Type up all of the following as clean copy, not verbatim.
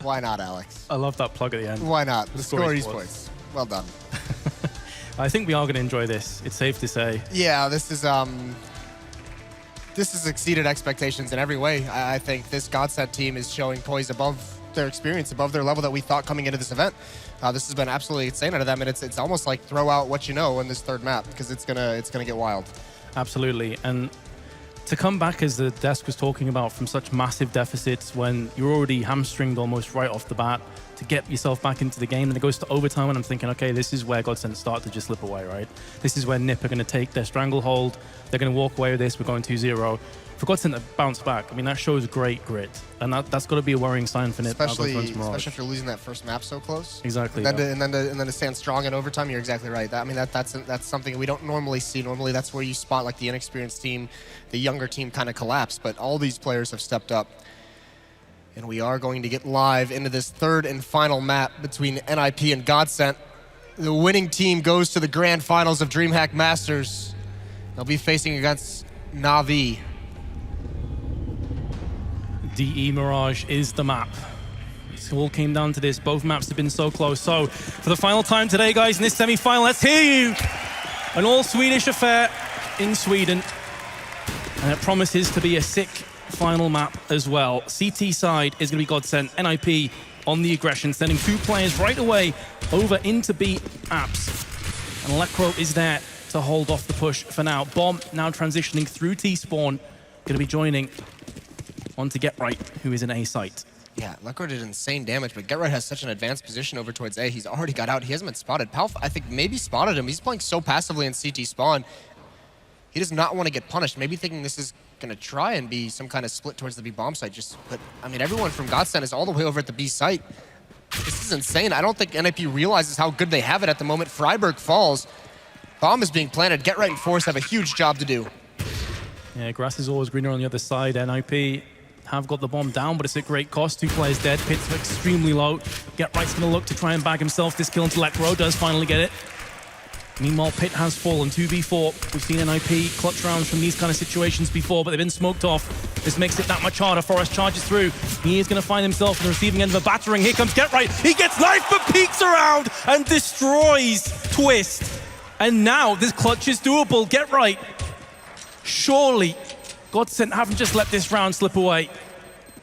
Why not, Alex? I love that plug at the end. Why not? The score points. Well done. I think we are going to enjoy this. It's safe to say. Yeah, this has exceeded expectations in every way. I think this GODSENT team is showing poise above their experience, above their level that we thought coming into this event. This has been absolutely insane out of them, and it's almost like throw out what you know in this third map, because it's gonna get wild. Absolutely, and to come back, as the desk was talking about, from such massive deficits when you're already hamstringed almost right off the bat, to get yourself back into the game, and it goes to overtime, and I'm thinking, okay, this is where GODSENT start to just slip away, right? This is where NiP are going to take their stranglehold. They're going to walk away with this. We're going 2-0. For GODSENT to bounce back, I mean, that shows great grit, and that's got to be a worrying sign for NiP. Especially if you're losing that first map so close. Exactly. And then to stand strong in overtime, you're exactly right. That's something we don't normally see. Normally, that's where you spot like the inexperienced team, the younger team kind of collapse. But all these players have stepped up. And we are going to get live into this third and final map between NIP and GODSENT. The winning team goes to the grand finals of DreamHack Masters. They'll be facing against Na'Vi. DE Mirage is the map. It all came down to this. Both maps have been so close. So for the final time today, guys, in this semi-final, let's hear you. An all-Swedish affair in Sweden. And it promises to be a sick final map as well. CT side is going to be GODSENT. NIP on the aggression, sending 2 players right away over into B apps. And Lekro is there to hold off the push for now. Bomb now transitioning through T-spawn. Going to be joining onto GetRight, who is in A site. Yeah, Lekro did insane damage, but GetRight has such an advanced position over towards A. He's already got out. He hasn't been spotted. Palf, I think, maybe spotted him. He's playing so passively in CT spawn. He does not want to get punished. Maybe thinking this is going to try and be some kind of split towards the B bomb site. But I mean, everyone from GODSENT is all the way over at the B site. This is insane. I don't think NIP realizes how good they have it at the moment. Freiburg falls. Bomb is being planted. GetRight and Force have a huge job to do. Yeah, grass is always greener on the other side. NIP have got the bomb down, but it's at great cost. 2 players dead. Pit's extremely low. GetRight's going to look to try and bag himself this kill until Lekro does finally get it. Meanwhile, Pit has fallen 2v4. We've seen NIP clutch rounds from these kind of situations before, but they've been smoked off. This makes it that much harder. Forrest charges through. He is going to find himself on the receiving end of a battering. Here comes GetRight. He gets knifed, but peeks around and destroys Twist. And now this clutch is doable. GetRight. Surely GODSENT haven't just let this round slip away.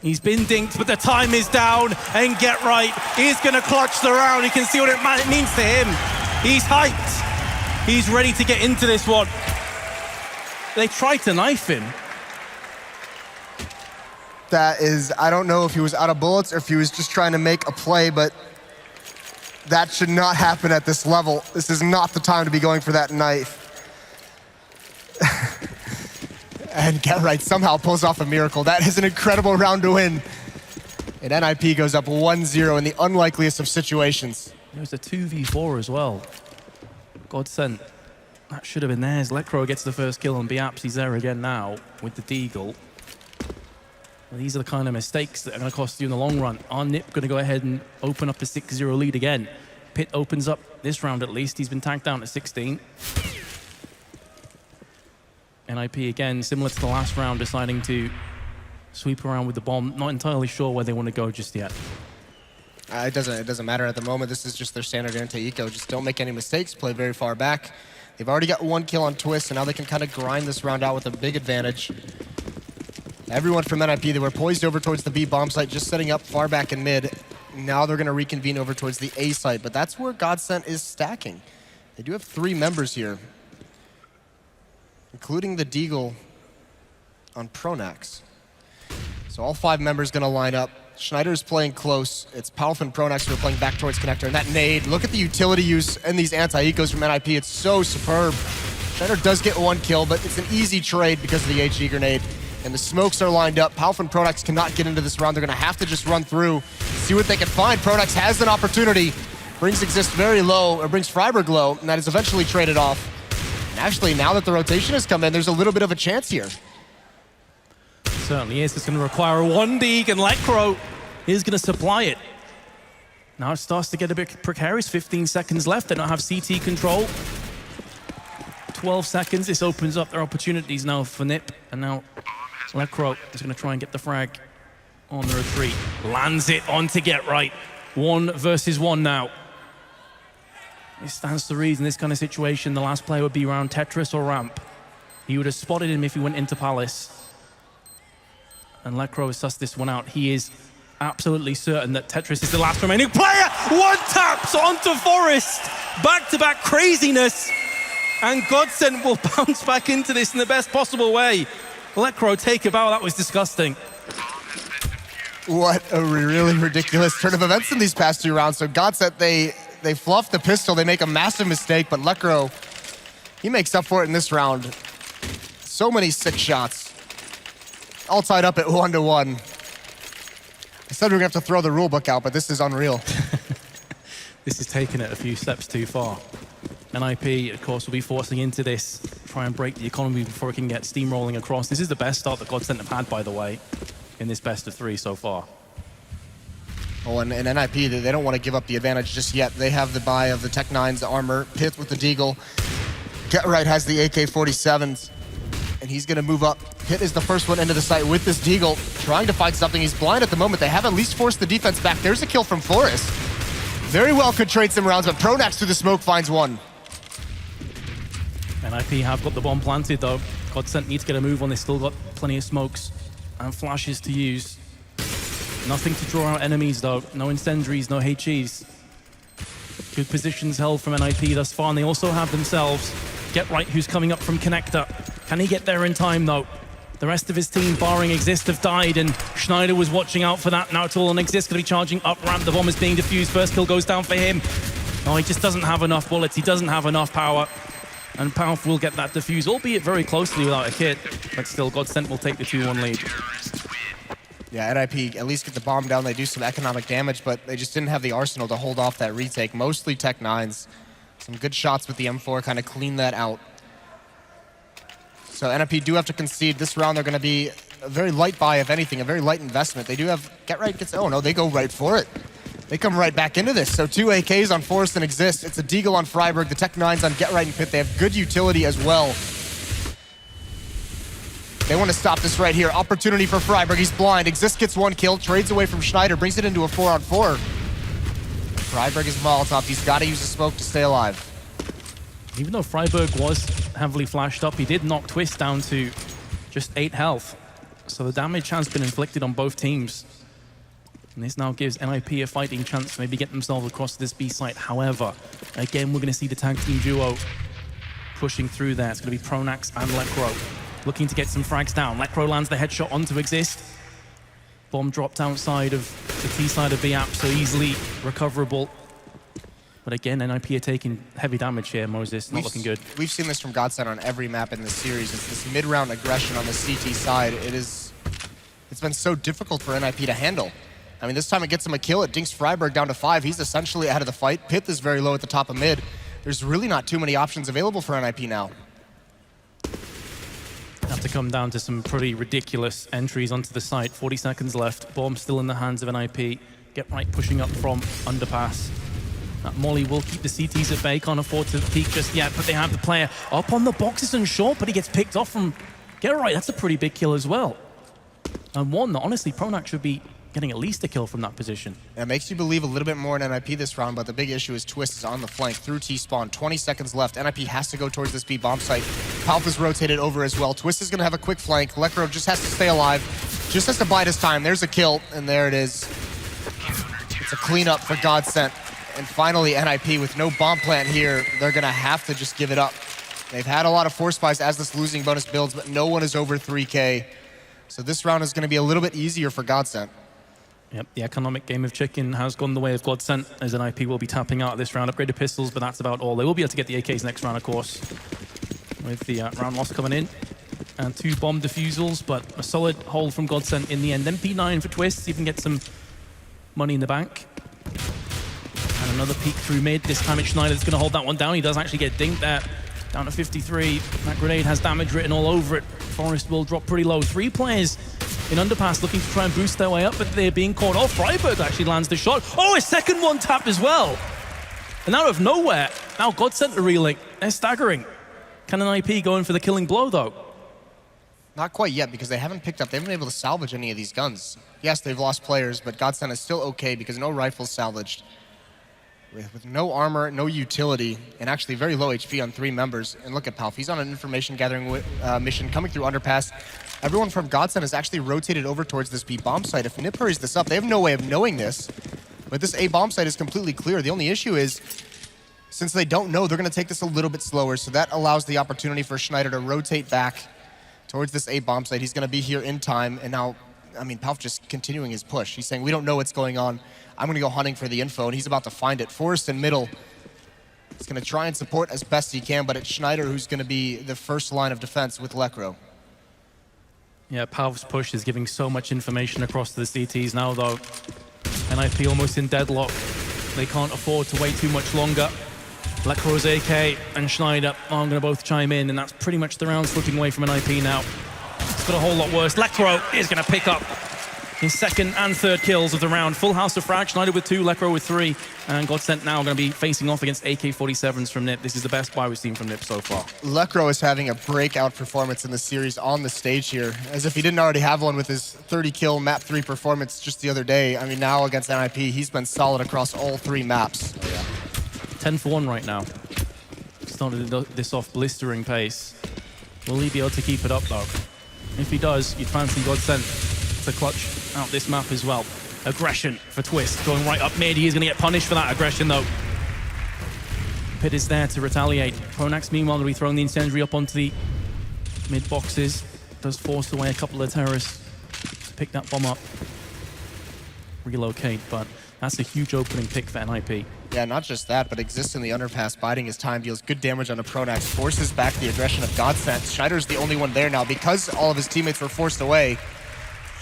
He's been dinked, but the time is down, and GetRight is going to clutch the round. You can see what it means to him. He's hyped. He's ready to get into this one. They tried to knife him. That is, I don't know if he was out of bullets or if he was just trying to make a play, but that should not happen at this level. This is not the time to be going for that knife. And GetRight somehow pulls off a miracle. That is an incredible round to win. And NIP goes up 1-0 in the unlikeliest of situations. It was a 2v4 as well. GODSENT, that should have been theirs. Lekro gets the first kill on B-Apps. He's there again now with the Deagle. Well, these are the kind of mistakes that are going to cost you in the long run. Are NiP going to go ahead and open up a 6-0 lead again? Pit opens up this round at least. He's been tagged down to 16. NIP again, similar to the last round, deciding to sweep around with the bomb. Not entirely sure where they want to go just yet. It doesn't matter at the moment. This is just their standard anti-eco. Just don't make any mistakes, play very far back. They've already got 1 kill on Twist, and now they can kind of grind this round out with a big advantage. Everyone from NIP, they were poised over towards the B bomb site, just setting up far back in mid. Now they're going to reconvene over towards the A site, but that's where GODSENT is stacking. They do have 3 members here, including the Deagle on Pronax. So all 5 members going to line up. Schneider's playing close. It's Palf and Pronax who are playing back towards Connector. And that nade, look at the utility use and these anti-ecos from NIP. It's so superb. Schneider does get 1 kill, but it's an easy trade because of the HE grenade. And the smokes are lined up. Palf and Pronax cannot get into this round. They're going to have to just run through, see what they can find. Pronax has an opportunity. Brings Exist very low, or brings Freiburg low, and that is eventually traded off. And actually, now that the rotation has come in, there's a little bit of a chance here. Certainly is. It's going to require a 1-Deeg, and Lekro is going to supply it. Now it starts to get a bit precarious. 15 seconds left. They don't have CT control. 12 seconds. This opens up their opportunities now for NiP. And now Lekro is going to try and get the frag. on the retreat. Lands it on to Get Right. 1 versus 1 now. It stands to reason this kind of situation, the last player would be around Tetris or Ramp. He would have spotted him if he went into Palace. And Lekro has sussed this one out. He is absolutely certain that Tetris is the last remaining player. One taps onto Forest. Back-to-back craziness. And GODSENT will bounce back into this in the best possible way. Lekro, take a bow. That was disgusting. What a really ridiculous turn of events in these past 2 rounds. So GODSENT, they fluff the pistol, they make a massive mistake, but Lekro, he makes up for it in this round. So many sick shots. All tied up at 1-1. I said we were gonna have to throw the rule book out, but this is unreal. This is taking it a few steps too far. NIP, of course, will be forcing into this, try and break the economy before it can get steamrolling across. This is the best start that GODSENT have had, by the way, in this best of 3 so far. Oh, and NIP, they don't want to give up the advantage just yet. They have the buy of the Tech 9's armor, Pith with the Deagle. Get Right has the AK-47s, and he's gonna move up. Pith is the first one into the site with this Deagle, trying to find something. He's blind at the moment. They have at least forced the defense back. There's a kill from Forest. Very well could trade some rounds, but Pronax through the smoke finds one. NIP have got the bomb planted though. GODSENT need to get a move on. They still got plenty of smokes and flashes to use. Nothing to draw out enemies though. No incendiaries, no HEs. Good positions held from NIP thus far, and they also have themselves Get Right, who's coming up from Connector. Can he get there in time though? The rest of his team, barring Exist, have died, and Schneider was watching out for that. Now it's all on Exist, gonna be charging up ramp. The bomb is being defused. First kill goes down for him. Oh, he just doesn't have enough bullets. He doesn't have enough power. And Powerful will get that defuse, albeit very closely without a hit. But still, GODSENT will take the 2-1 lead. Yeah, NIP at least get the bomb down. They do some economic damage, but they just didn't have the arsenal to hold off that retake. Mostly Tech 9s. Some good shots with the M4 kind of clean that out. So NIP do have to concede. This round they're going to be a very light buy, if anything, a very light investment. They do have Get Right gets, oh no, they go right for it. They come right back into this. So 2 AKs on Forest and Exist. It's a Deagle on Freiburg, the Tech 9s on Get Right and Pit. They have good utility as well. They want to stop this right here. Opportunity for Freiburg. He's blind. Exist gets 1 kill, trades away from Schneider, brings it into a 4-on-4. Freiburg is Molotov. He's got to use the smoke to stay alive. Even though Freiburg was heavily flashed up, he did knock Twist down to just 8 health. So the damage has been inflicted on both teams. And this now gives NIP a fighting chance to maybe get themselves across this B site. However, again, we're going to see the tag team duo pushing through there. It's going to be Pronax and Lekro looking to get some frags down. Lekro lands the headshot onto Exist. Bomb dropped outside of the T side of B-App, so easily recoverable. But again, NIP are taking heavy damage here, Moses. Not looking good. We've seen this from GODSENT on every map in this series. It's this mid-round aggression on the CT side. It's been so difficult for NIP to handle. I mean, this time it gets him a kill. It dinks Freiburg down to 5. He's essentially ahead of the fight. Pith is very low at the top of mid. There's really not too many options available for NIP now. Have to come down to some pretty ridiculous entries onto the site. 40 seconds left. Bomb still in the hands of NIP. Get Right pushing up from underpass. That Molly will keep the CTs at bay. Can't afford to peek just yet, but they have the player up on the boxes and short, but he gets picked off from Get Right. That's a pretty big kill as well. And one that honestly Pronax should be getting at least a kill from that position. It makes you believe a little bit more in NIP this round, but the big issue is Twist is on the flank through T-spawn. 20 seconds left. NIP has to go towards this B bomb site. Palf is rotated over as well. Twist is going to have a quick flank. Lekro just has to stay alive. Just has to bide his time. There's a kill, and there it is. It's a cleanup for GODSENT. And finally, NIP with no bomb plant here, they're going to have to just give it up. They've had a lot of force buys as this losing bonus builds, but no one is over 3K. So this round is going to be a little bit easier for GODSENT. Yep, the economic game of chicken has gone the way of GODSENT, as NIP will be tapping out this round. Upgraded pistols, but that's about all. They will be able to get the AKs next round, of course, with the round loss coming in. And 2 bomb defusals, but a solid hold from GODSENT in the end. MP9 for Twist, see if he can get some money in the bank. And another peek through mid. This time it's Schneider that's going to hold that one down. He does actually get dinked there. Down to 53. That grenade has damage written all over it. Forest will drop pretty low. 3 players in underpass looking to try and boost their way up, but they're being caught off. Freiburg actually lands the shot. Oh, a second one tap as well. And out of nowhere, now GODSENT are reeling. They're staggering. Can NIP go in for the killing blow, though? Not quite yet, because they haven't picked up, they haven't been able to salvage any of these guns. Yes, they've lost players, but GODSENT is still okay because no rifles salvaged. With no armor, no utility, and actually very low HP on 3 members. And look at Palf, he's on an information gathering mission coming through underpass. Everyone from GODSENT has actually rotated over towards this B bomb site. If Nip hurries this up, they have no way of knowing this, but this A bomb site is completely clear. The only issue is, since they don't know, they're gonna take this a little bit slower, so that allows the opportunity for Schneider to rotate back towards this A bomb site. He's gonna be here in time, and now, I mean, Palf just continuing his push. He's saying, we don't know what's going on. I'm gonna go hunting for the info, and he's about to find it. Forrest in middle. He's gonna try and support as best he can, but it's Schneider who's gonna be the first line of defense with Lekro. Yeah, Palf's push is giving so much information across to the CTs now, though. NIP almost in deadlock. They can't afford to wait too much longer. Lekro's AK and Schneider are going to both chime in, and that's pretty much the round slipping away from NIP now. It's got a whole lot worse. Lekro is going to pick up his second and third kills of the round. Full house of frag, Schneider with 2, Lekro with 3, and GODSENT now going to be facing off against AK-47s from Nip. This is the best buy we've seen from Nip so far. Lekro is having a breakout performance in the series on the stage here, as if he didn't already have one with his 30-kill map 3 performance just the other day. I mean, now against NIP, he's been solid across all 3 maps. Oh, yeah. 10 for 1 right now. Started this off blistering pace. Will he be able to keep it up, though? If he does, you'd fancy GODSENT to clutch out this map as well. Aggression for Twist, going right up mid. He is going to get punished for that aggression, though. Pit is there to retaliate. Pronax, meanwhile, will be throwing the incendiary up onto the mid boxes. Does force away a couple of terrorists to pick that bomb up. Relocate, but that's a huge opening pick for NIP. Yeah, not just that, but exists in the underpass, biding his time, deals good damage on a Pronax, forces back the aggression of GODSENT. Schneider's the only one there now. Because all of his teammates were forced away,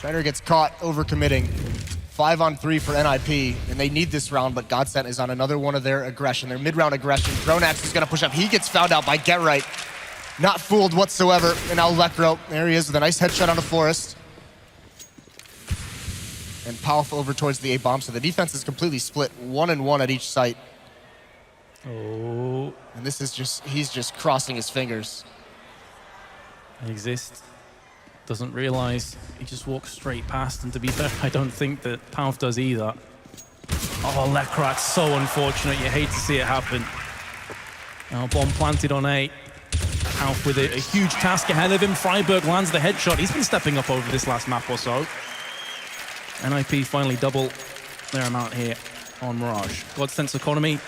Schneider gets caught overcommitting. 5 on 3 for NIP, and they need this round, but GODSENT is on another one of their aggression, their mid-round aggression. Pronax is gonna push up. He gets found out by Get Right. Not fooled whatsoever, and now Lekro, there he is with a nice headshot on a Forest. And powerful over towards the A bomb, so the defense is completely split, 1 and 1 at each site. Oh. And this is just, he's just crossing his fingers. Exist. Doesn't realize he just walks straight past, and to be fair, I don't think that Palf does either. Oh, Lekrat's so unfortunate. You hate to see it happen. Now, bomb planted on A. Palf with a huge task ahead of him. Freiburg lands the headshot. He's been stepping up over this last map or so. NIP finally double their amount here on Mirage. GODSENT's economy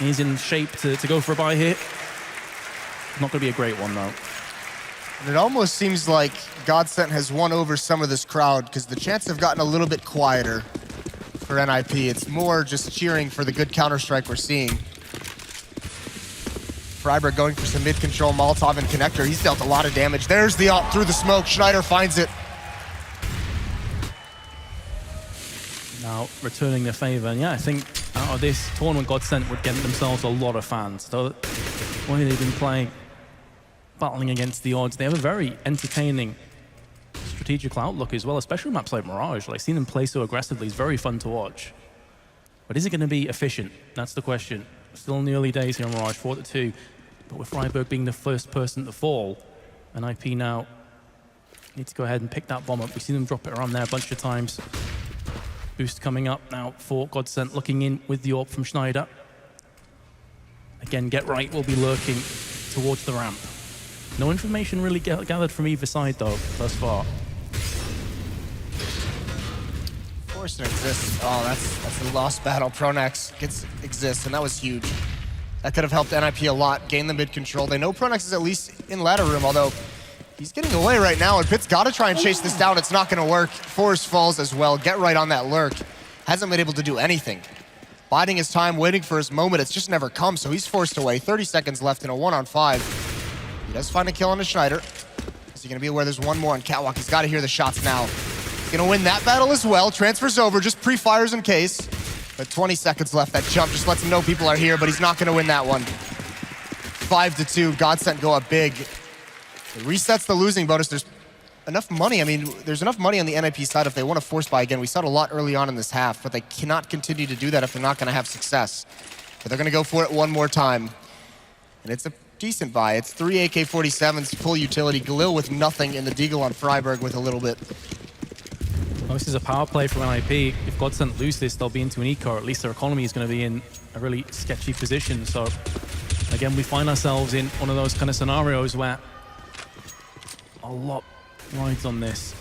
is in shape to go for a buy here. Not going to be a great one, though. And it almost seems like GODSENT has won over some of this crowd, because the chants have gotten a little bit quieter for NIP. It's more just cheering for the good Counter-Strike we're seeing. Freiburg going for some mid-control, Molotov and Connector. He's dealt a lot of damage. There's the ult through the smoke. Schneider finds it. Now, returning the favor. And yeah, I think out of this tournament, GODSENT would get themselves a lot of fans. So, the way they've been playing, battling against the odds, they have a very entertaining strategical outlook as well, especially maps like Mirage. Like, seeing them play so aggressively is very fun to watch. But is it going to be efficient? That's the question. Still in the early days here on Mirage, 4-2. But with Freiburg being the first person to fall, and IP now need to go ahead and pick that bomb up. We've seen them drop it around there a bunch of times. Boost coming up now for GODSENT, looking in with the AWP from Schneider. Again, Get Right will be lurking towards the ramp. No information really gathered from either side, though, thus far. Forrester exists. Oh, that's a lost battle. Pronax gets exists, and that was huge. That could have helped NIP a lot, gain the mid control. They know Pronax is at least in ladder room, although he's getting away right now, and Pitt's got to try and chase this down. It's not going to work. Forrest falls as well. Get Right on that lurk. Hasn't been able to do anything. Biding his time, waiting for his moment. It's just never come, so he's forced away. 30 seconds left in a 1-on-5. He does find a kill on the Schneider. Is he going to be aware there's one more on Catwalk? He's got to hear the shots now. He's going to win that battle as well. Transfers over, just pre-fires in case. But 20 seconds left. That jump just lets him know people are here, but he's not going to win that one. 5-2. GODSENT go up big. It resets the losing bonus. There's enough money. I mean, there's enough money on the NIP side if they want to force buy again. We saw it a lot early on in this half, but they cannot continue to do that if they're not going to have success. But they're going to go for it one more time. And it's a decent buy. It's 3 AK-47s, full utility. Galil with nothing, and the Deagle on Freiburg with a little bit. Well, this is a power play from NIP. If GODSENT lose this, they'll be into an eco. At least their economy is going to be in a really sketchy position. So again, we find ourselves in one of those kind of scenarios where a lot rides on this.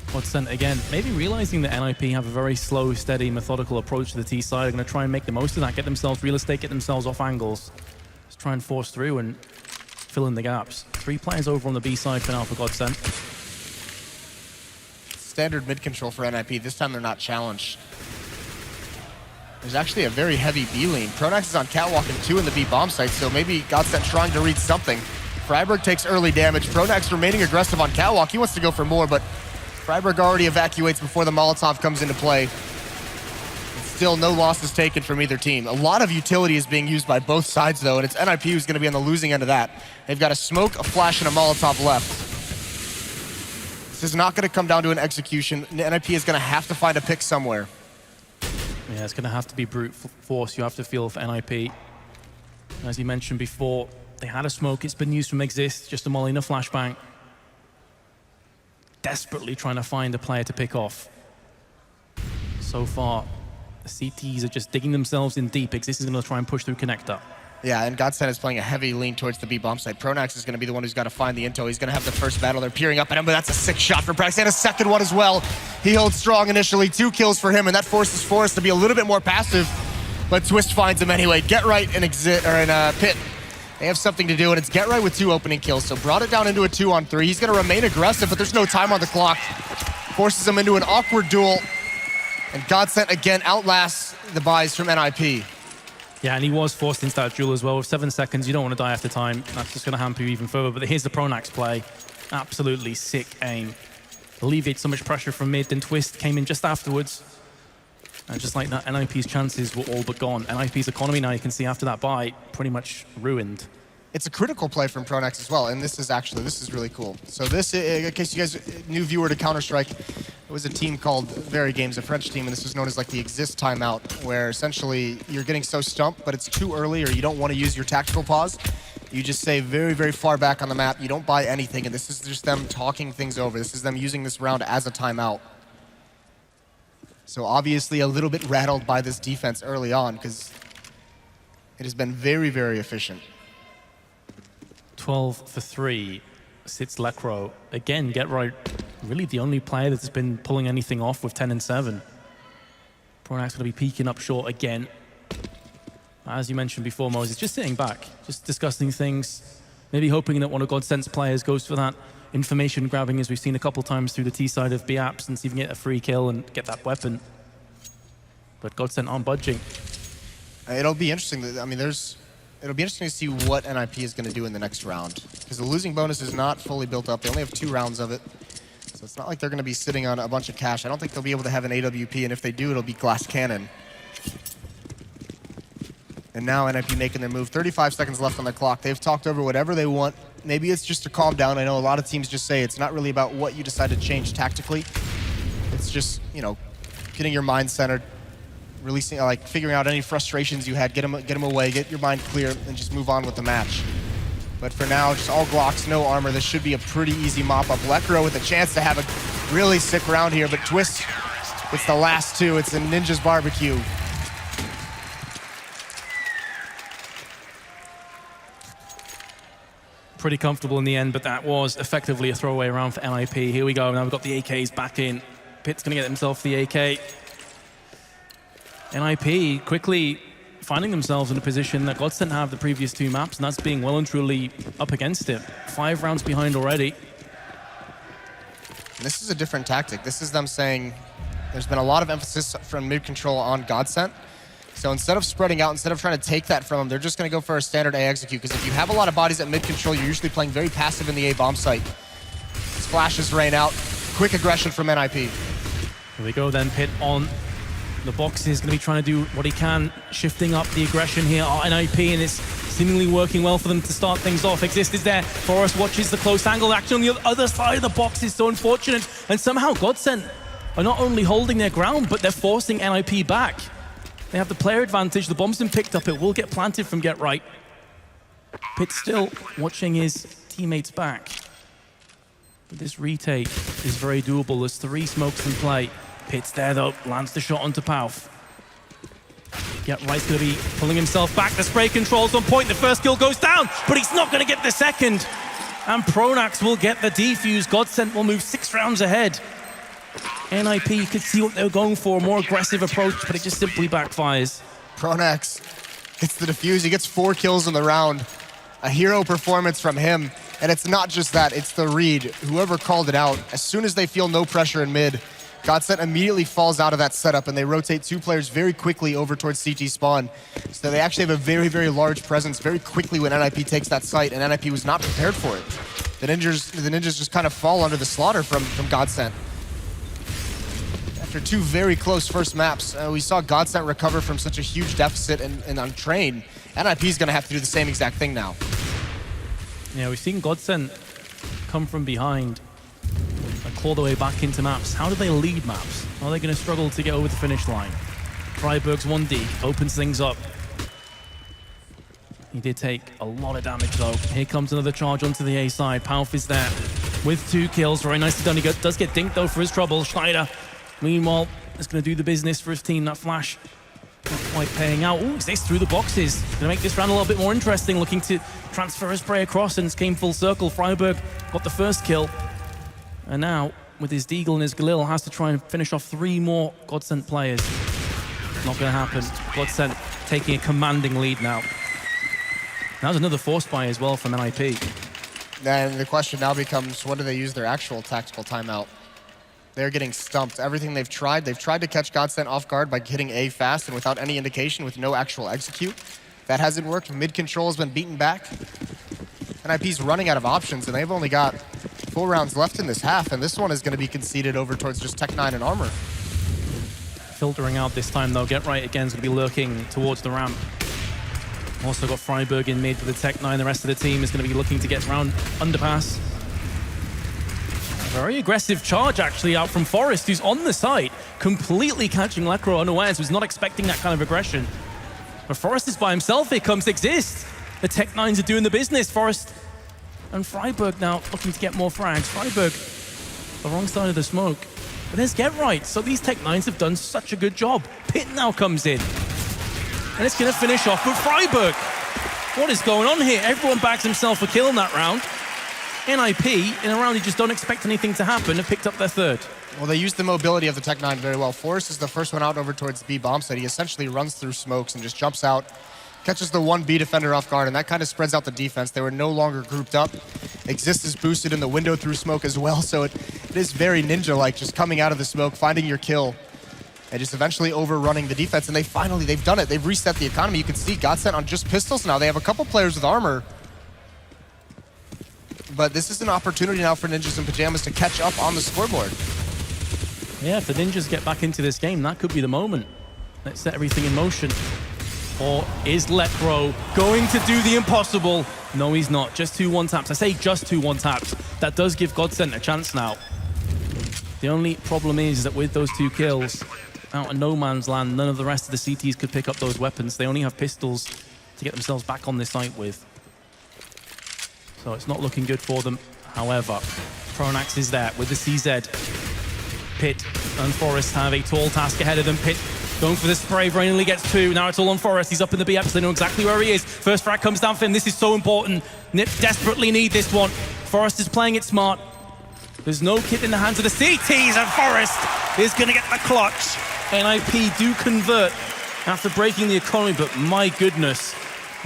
GODSENT, again, maybe realizing that NIP have a very slow, steady, methodical approach to the T side. They're going to try and make the most of that, get themselves real estate, get themselves off angles. Just try and force through and fill in the gaps. 3 players over on the B side for now for GODSENT. Standard mid control for NIP. This time they're not challenged. There's actually a very heavy B lane. Pronax is on catwalk and 2 in the B bomb site, so maybe GODSENT trying to read something. Freiburg takes early damage. Pronax remaining aggressive on catwalk. He wants to go for more, but Freiburg already evacuates before the Molotov comes into play. Still no losses taken from either team. A lot of utility is being used by both sides though, and it's NIP who's going to be on the losing end of that. They've got a smoke, a flash, and a Molotov left. This is not going to come down to an execution. NIP is going to have to find a pick somewhere. Yeah, it's going to have to be brute force. You have to feel for NIP. As you mentioned before, they had a smoke. It's been used from Exist, just a molly and a flashbang. Desperately trying to find a player to pick off. So far, the CTs are just digging themselves in deep. Exist is going to try and push through connector. Yeah, and GODSENT is playing a heavy lean towards the B bomb site. Pronax is going to be the one who's got to find the intel. He's going to have the first battle. They're peering up at him, but that's a sick shot for Pronax. And a second one as well. He holds strong initially. 2 kills for him, and that forces Forrest to be a little bit more passive. But Twist finds him anyway. Get Right and Pit. They have something to do, and it's Get Right with 2 opening kills. So brought it down into a 2-on-3. He's going to remain aggressive, but there's no time on the clock. Forces him into an awkward duel. And GODSENT again outlasts the buys from NIP. Yeah, and he was forced into that duel as well. With 7 seconds, you don't want to die after time. That's just going to hamper you even further. But here's the Pronax play. Absolutely sick aim. Alleviates so much pressure from mid, then Twist came in just afterwards. And just like that, NIP's chances were all but gone. NIP's economy now, you can see after that buy, pretty much ruined. It's a critical play from Pronax as well, and this is really cool. So this, in case you guys, new viewer to Counter-Strike, it was a team called Very Games, a French team, and this was known as like the Exist timeout, where essentially you're getting so stumped, but it's too early or you don't want to use your tactical pause. You just stay very, very far back on the map. You don't buy anything, and this is just them talking things over. This is them using this round as a timeout. So obviously a little bit rattled by this defense early on because it has been very, very efficient. 12 for 3 sits Lecro. Again, Get Right, really the only player that's been pulling anything off with 10 and 7. Pronax going to be peeking up short again. As you mentioned before, Moses, just sitting back, just discussing things, maybe hoping that one of GODSENT's players goes for that information grabbing, as we've seen a couple times through the T side of B apps, and see if you can get a free kill and get that weapon. But GODSENT aren't budging. It'll be interesting. I mean, it'll be interesting to see what NIP is going to do in the next round, because the losing bonus is not fully built up. They only have 2 rounds of it, so it's not like they're going to be sitting on a bunch of cash. I don't think they'll be able to have an AWP, and if they do, it'll be Glass Cannon. And now NIP making their move. 35 seconds left on the clock. They've talked over whatever they want. Maybe it's just to calm down. I know a lot of teams just say it's not really about what you decide to change tactically. It's just, you know, getting your mind centered, releasing, like figuring out any frustrations you had, get them away, get your mind clear, and just move on with the match. But for now, just all Glocks, no armor. This should be a pretty easy mop-up. Lecro with a chance to have a really sick round here, but Twist, it's the last 2. It's a Ninja's Barbecue. Pretty comfortable in the end, but that was effectively a throwaway round for NIP. Here we go, now we've got the AKs back in. Pitt's gonna get himself the AK. NIP quickly finding themselves in a position that GODSENT have the previous 2 maps, and that's being well and truly up against it. 5 rounds behind already. This is a different tactic. This is them saying there's been a lot of emphasis from mid-control on GODSENT. So instead of spreading out, instead of trying to take that from them, they're just going to go for a standard A execute, because if you have a lot of bodies at mid-control, you're usually playing very passive in the A bomb site. Splashes rain out. Quick aggression from NIP. Here we go then, Pitt on the box is going to be trying to do what he can, shifting up the aggression here at NIP, and it's seemingly working well for them to start things off. Exist is there. Forrest watches the close angle action on the other side of the box is so unfortunate, and somehow GODSENT are not only holding their ground, but they're forcing NIP back. They have the player advantage. The bomb's been picked up. It will get planted from Get Right. Pitt still watching his teammates back. But this retake is very doable. There's 3 smokes in play. Pitt's there though, lands the shot onto Pauf. Get Right's gonna be pulling himself back. The spray control's on point. The first kill goes down, but he's not gonna get the second. And Pronax will get the defuse. GODSENT will move 6 rounds ahead. NIP, you could see what they were going for, a more aggressive approach, but it just simply backfires. Pronax gets the defuse. He gets 4 kills in the round. A hero performance from him. And it's not just that, it's the read. Whoever called it out, as soon as they feel no pressure in mid, GODSENT immediately falls out of that setup and they rotate 2 players very quickly over towards CT spawn. So they actually have a very, very large presence very quickly when NIP takes that site, and NIP was not prepared for it. The ninjas just kind of fall under the slaughter from GODSENT. After 2 very close first maps, we saw GODSENT recover from such a huge deficit and on train. NIP is going to have to do the same exact thing now. Yeah, we've seen GODSENT come from behind and claw their way back into maps. How do they lead maps? Are they going to struggle to get over the finish line? Freiburg's 1D opens things up. He did take a lot of damage though. Here comes another charge onto the A side. Pauf is there with 2 kills. Very nicely done. He does get dinked though for his trouble. Schneider, meanwhile, is going to do the business for his team. That flash not quite paying out. Ooh, he's through the boxes. Going to make this round a little bit more interesting. Looking to transfer his spray across, and it came full circle. Freiburg got the first kill. And now, with his Deagle and his Galil, has to try and finish off 3 more GODSENT players. Not going to happen. GODSENT taking a commanding lead now. That was another force buy as well from NIP. And the question now becomes, when do they use their actual tactical timeout? They're getting stumped. Everything they've tried to catch GODSENT off guard by hitting A fast and without any indication, with no actual execute. That hasn't worked. Mid control has been beaten back. NIP's running out of options, and they've only got 4 rounds left in this half, and this one is going to be conceded over towards just Tech9 and Armor. Filtering out this time though. Get Right again is going to be lurking towards the ramp. Also got Freiburg in mid with the Tech9. The rest of the team is going to be looking to get around underpass. Very aggressive charge actually out from Forest, who's on the side, completely catching Lekro unawares, who's not expecting that kind of aggression. But Forest is by himself. Here comes Exist. The Tech9s are doing the business. Forest and Freiburg now looking to get more frags. Freiburg, the wrong side of the smoke. But there's Get Right. So these Tech9s have done such a good job. Pitt now comes in. And it's going to finish off with Freiburg. What is going on here? Everyone bags himself a kill in that round. NIP, in a round you just don't expect anything to happen, have picked up their 3rd. Well, they used the mobility of the Tech9 very well. Forrest is the first one out over towards the B bomb site. He essentially runs through smokes and just jumps out, catches the 1 B defender off guard, and that kind of spreads out the defense. They were no longer grouped up. Exist is boosted in the window through smoke as well, so it is very ninja-like, just coming out of the smoke, finding your kill, and just eventually overrunning the defense. And they've done it. They've reset the economy. You can see GODSENT on just pistols now. They have a couple players with armor. But this is an opportunity now for Ninjas and Pyjamas to catch up on the scoreboard. Yeah, if the Ninjas get back into this game, that could be the moment. Let's set everything in motion. Or is Lekro going to do the impossible? No, he's not. Just 2 1-taps. I say just 2 1-taps. That does give GODSENT a chance now. The only problem is that with those 2 kills, out of no man's land, none of the rest of the CTs could pick up those weapons. They only have pistols to get themselves back on this site with. So it's not looking good for them. However, Pronax is there with the CZ. Pitt and Forest have a tall task ahead of them. Pitt going for the spray, very nearly gets 2. Now it's all on Forest. He's up in the B so they know exactly where he is. First frag comes down for him. This is so important. Nip desperately need this one. Forest is playing it smart. There's no kit in the hands of the CTs, and Forest is going to get the clutch. NIP do convert after breaking the economy, but my goodness,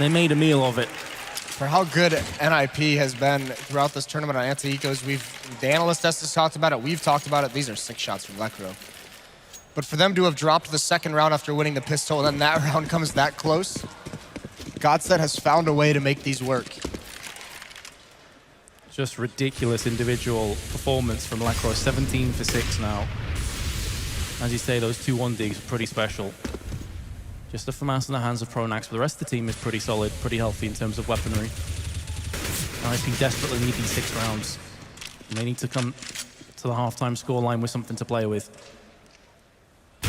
they made a meal of it. For how good NIP has been throughout this tournament on anti-ecos, the analyst has talked about it, we've talked about it. These are 6 shots from Lekro. But for them to have dropped the 2nd round after winning the pistol, and then that round comes that close, GODSENT has found a way to make these work. Just ridiculous individual performance from Lekro. 17 for 6 now. As you say, those 2 1-digs are pretty special. Just a FAMAS in the hands of Pronax, but the rest of the team is pretty solid, pretty healthy in terms of weaponry. NIP desperately need these 6 rounds. And they need to come to the halftime scoreline with something to play with.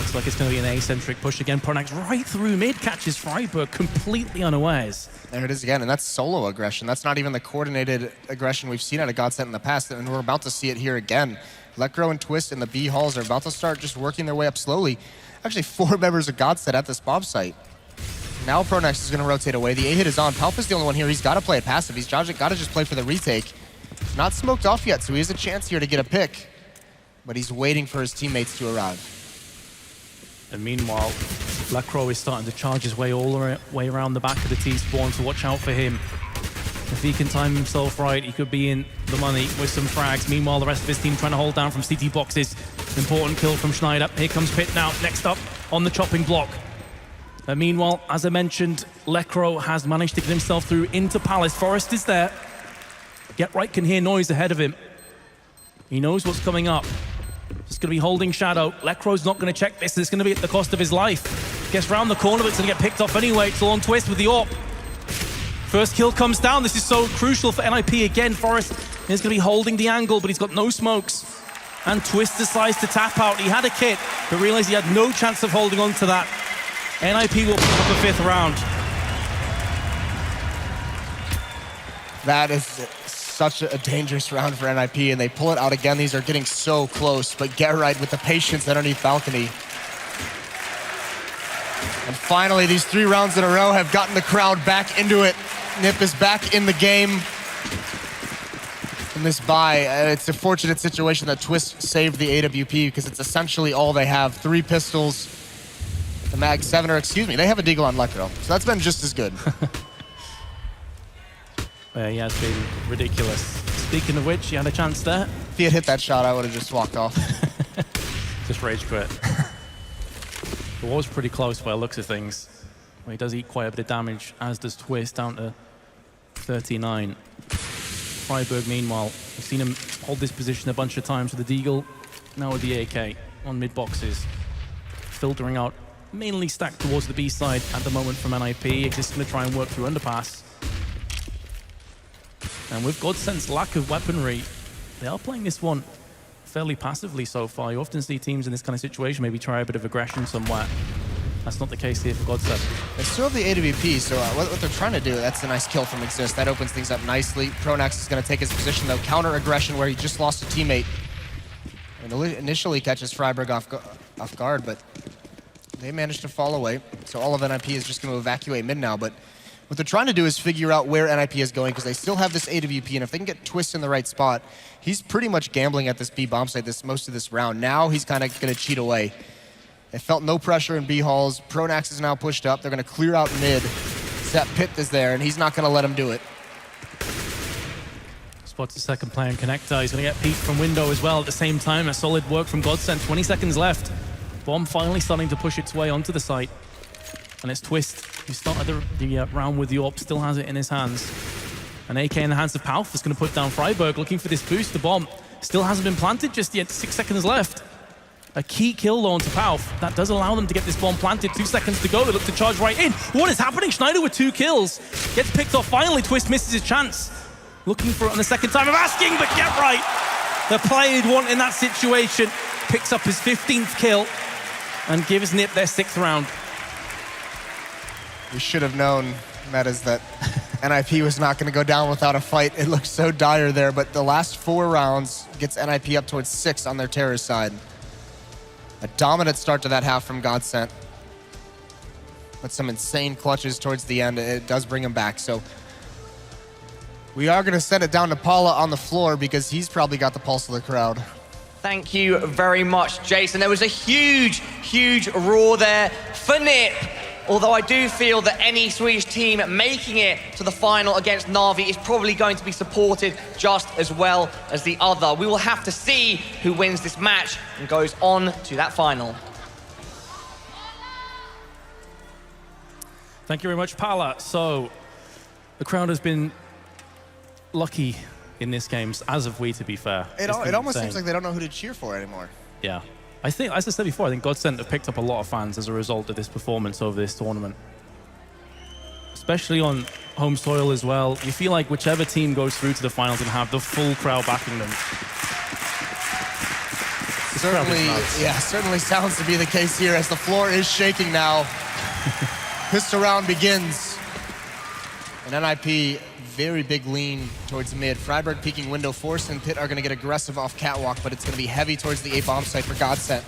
Looks like it's going to be an A-centric push again. Pronax right through mid, catches Freiburg completely unawares. There it is again, and that's solo aggression. That's not even the coordinated aggression we've seen out of GODSENT in the past, and we're about to see it here again. Lekro and Twist in the B halls are about to start just working their way up slowly. Actually, 4 members of GODSENT at this bomb site. Now Pronax is going to rotate away. The A-hit is on. Palf is the only one here. He's got to play it passive. He's got to just play for the retake. Not smoked off yet, so he has a chance here to get a pick. But he's waiting for his teammates to arrive. And meanwhile, Lekro is starting to charge his way all the way around the back of the T-spawn, so watch out for him. If he can time himself right, he could be in the money with some frags. Meanwhile, the rest of his team trying to hold down from CT boxes. Important kill from Schneider. Here comes Pitt now, next up on the chopping block. And meanwhile, as I mentioned, Lekro has managed to get himself through into Palace. Forrest is there. Get Right can hear noise ahead of him. He knows what's coming up. Just going to be holding shadow. Lekro's not going to check this. It's going to be at the cost of his life. Gets round the corner, but it's going to get picked off anyway. It's all on Twist with the AWP. First kill comes down. This is so crucial for NIP again. Forrest is going to be holding the angle, but he's got no smokes. And Twist decides to tap out. He had a kit, but realized he had no chance of holding on to that. NIP will pick up a 5th round. That is such a dangerous round for NIP, and they pull it out again. These are getting so close, but Get Right with the patience underneath balcony. And finally, these 3 rounds in a row have gotten the crowd back into it. NIP is back in the game. In this bye, it's a fortunate situation that Twist saved the AWP because it's essentially all they have. 3 pistols, the Mag 7, or excuse me, they have a deagle on Lekro, so that's been just as good. Yeah, he has been ridiculous. Speaking of which, he had a chance there. If he had hit that shot, I would have just walked off. Just rage quit. It was pretty close by the looks of things. Well, he does eat quite a bit of damage, as does Twist, down to 39. Freiburg, meanwhile, we've seen him hold this position a bunch of times with the deagle, now with the AK on mid boxes. Filtering out, mainly stacked towards the B side at the moment from NIP. He's just going to try and work through underpass. And with GODSENT's lack of weaponry, they are playing this one fairly passively so far. You often see teams in this kind of situation maybe try a bit of aggression somewhere. That's not the case here for GODSENT. They still have the AWP, so what they're trying to do, that's a nice kill from Exist. That opens things up nicely. Pronax is going to take his position, though. Counter aggression where he just lost a teammate. And initially catches Freiburg off guard, but they managed to fall away. So all of NIP is just going to evacuate mid now, but what they're trying to do is figure out where NIP is going because they still have this AWP, and if they can get Twist in the right spot, he's pretty much gambling at this B bomb site most of this round. Now he's kind of going to cheat away. They felt no pressure in B halls. Pronax is now pushed up. They're going to clear out mid. That Pit is there, and he's not going to let him do it. Spots the second player in connector. He's going to get peeked from window as well at the same time. A solid work from GODSENT. 20 seconds left. Bomb finally starting to push its way onto the site. And it's Twist, who started the round with the AWP, still has it in his hands. An AK in the hands of Palf is going to put down Freiburg, looking for this boost. The bomb still hasn't been planted just yet, 6 seconds left. A key kill though onto Palf. That does allow them to get this bomb planted. 2 seconds to go, they look to charge right in. What is happening? Schneider with 2 kills. Gets picked off finally, Twist misses his chance. Looking for it on the second time of asking, but Get Right. The player you'd want in that situation picks up his 15th kill and gives NIP their 6th round. We should have known, Metas, that NIP was not going to go down without a fight. It looked so dire there, but the last 4 rounds gets NIP up towards 6 on their terror side. A dominant start to that half from GODSENT. But some insane clutches towards the end. It does bring him back. So we are going to send it down to Paula on the floor because he's probably got the pulse of the crowd. Thank you very much, Jason. There was a huge, huge roar there for NIP. Although I do feel that any Swedish team making it to the final against Na'Vi is probably going to be supported just as well as the other. We will have to see who wins this match and goes on to that final. Thank you very much, Paula. So the crowd has been lucky in this game, as have we, to be fair. It almost seems like they don't know who to cheer for anymore. Yeah. I think, as I said before, I think GODSENT have picked up a lot of fans as a result of this performance over this tournament. Especially on home soil as well. You feel like whichever team goes through to the finals can have the full crowd backing them. Certainly, yeah, certainly sounds to be the case here as the floor is shaking now. Pistol round begins. And NIP, very big lean towards mid. Freiburg peeking window, Force and Pit are gonna get aggressive off catwalk, but it's gonna be heavy towards the A bomb site for GODSENT.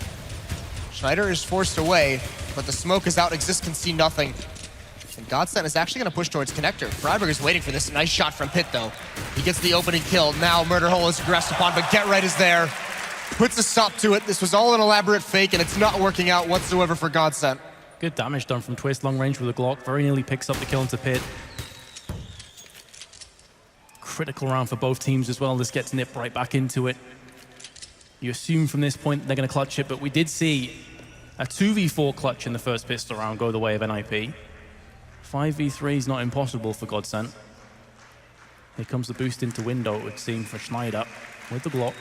Schneider is forced away, but the smoke is out, Exist can see nothing. And GODSENT is actually gonna push towards connector. Freiburg is waiting for this, nice shot from Pit though. He gets the opening kill, now Murder Hole is aggressed upon, but Get Right is there. Puts a stop to it. This was all an elaborate fake, and it's not working out whatsoever for GODSENT. Good damage done from Twist, long range with a Glock. Very nearly picks up the kill into Pit. Critical round for both teams as well. This gets Nip right back into it. You assume from this point they're going to clutch it, but we did see a 2v4 clutch in the first pistol round go the way of NIP. 5v3 is not impossible for GODSENT. Here comes the boost into window, it would seem, for Schneider with the Glock.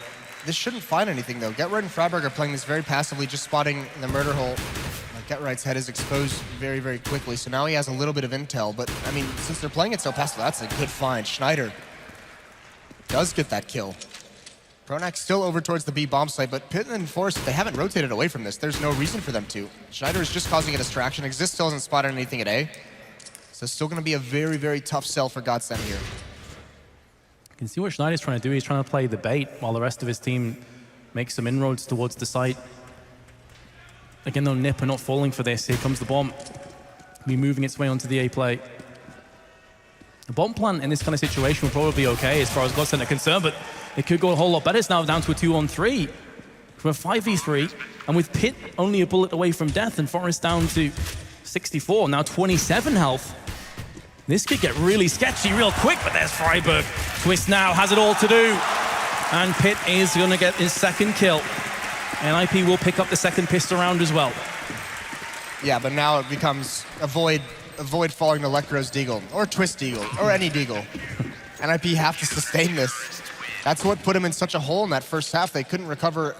This shouldn't find anything though. Get Right and Freiburg are playing this very passively, just spotting the Murder Hole. Get Right's head is exposed very, very quickly, so now he has a little bit of intel, but I mean, since they're playing it so passive, that's a good find. Schneider does get that kill. Pronax still over towards the B bomb site, but Pit and Force, they haven't rotated away from this. There's no reason for them to. Schneider is just causing a distraction. Exist still hasn't spotted anything at A. So still gonna be a very, very tough sell for GODSENT here. You can see what Schneider's trying to do. He's trying to play the bait while the rest of his team makes some inroads towards the site. Again, though, Nip are not falling for this. Here comes the bomb. Be moving its way onto the A play. The bomb plant in this kind of situation will probably be okay as far as GODSENT are concerned, but it could go a whole lot better. It's now down to a 2-on-3 from a 5v3, and with Pit only a bullet away from death and Forrest down to 64, now 27 health. This could get really sketchy real quick, but there's Freiburg. Twist now has it all to do, and Pit is going to get his second kill. NIP will pick up the second pistol round as well. Yeah, but now it becomes avoid falling to Electro's Deagle, or Twist Deagle, or any Deagle. NIP have to sustain this. That's what put him in such a hole in that first half. They couldn't recover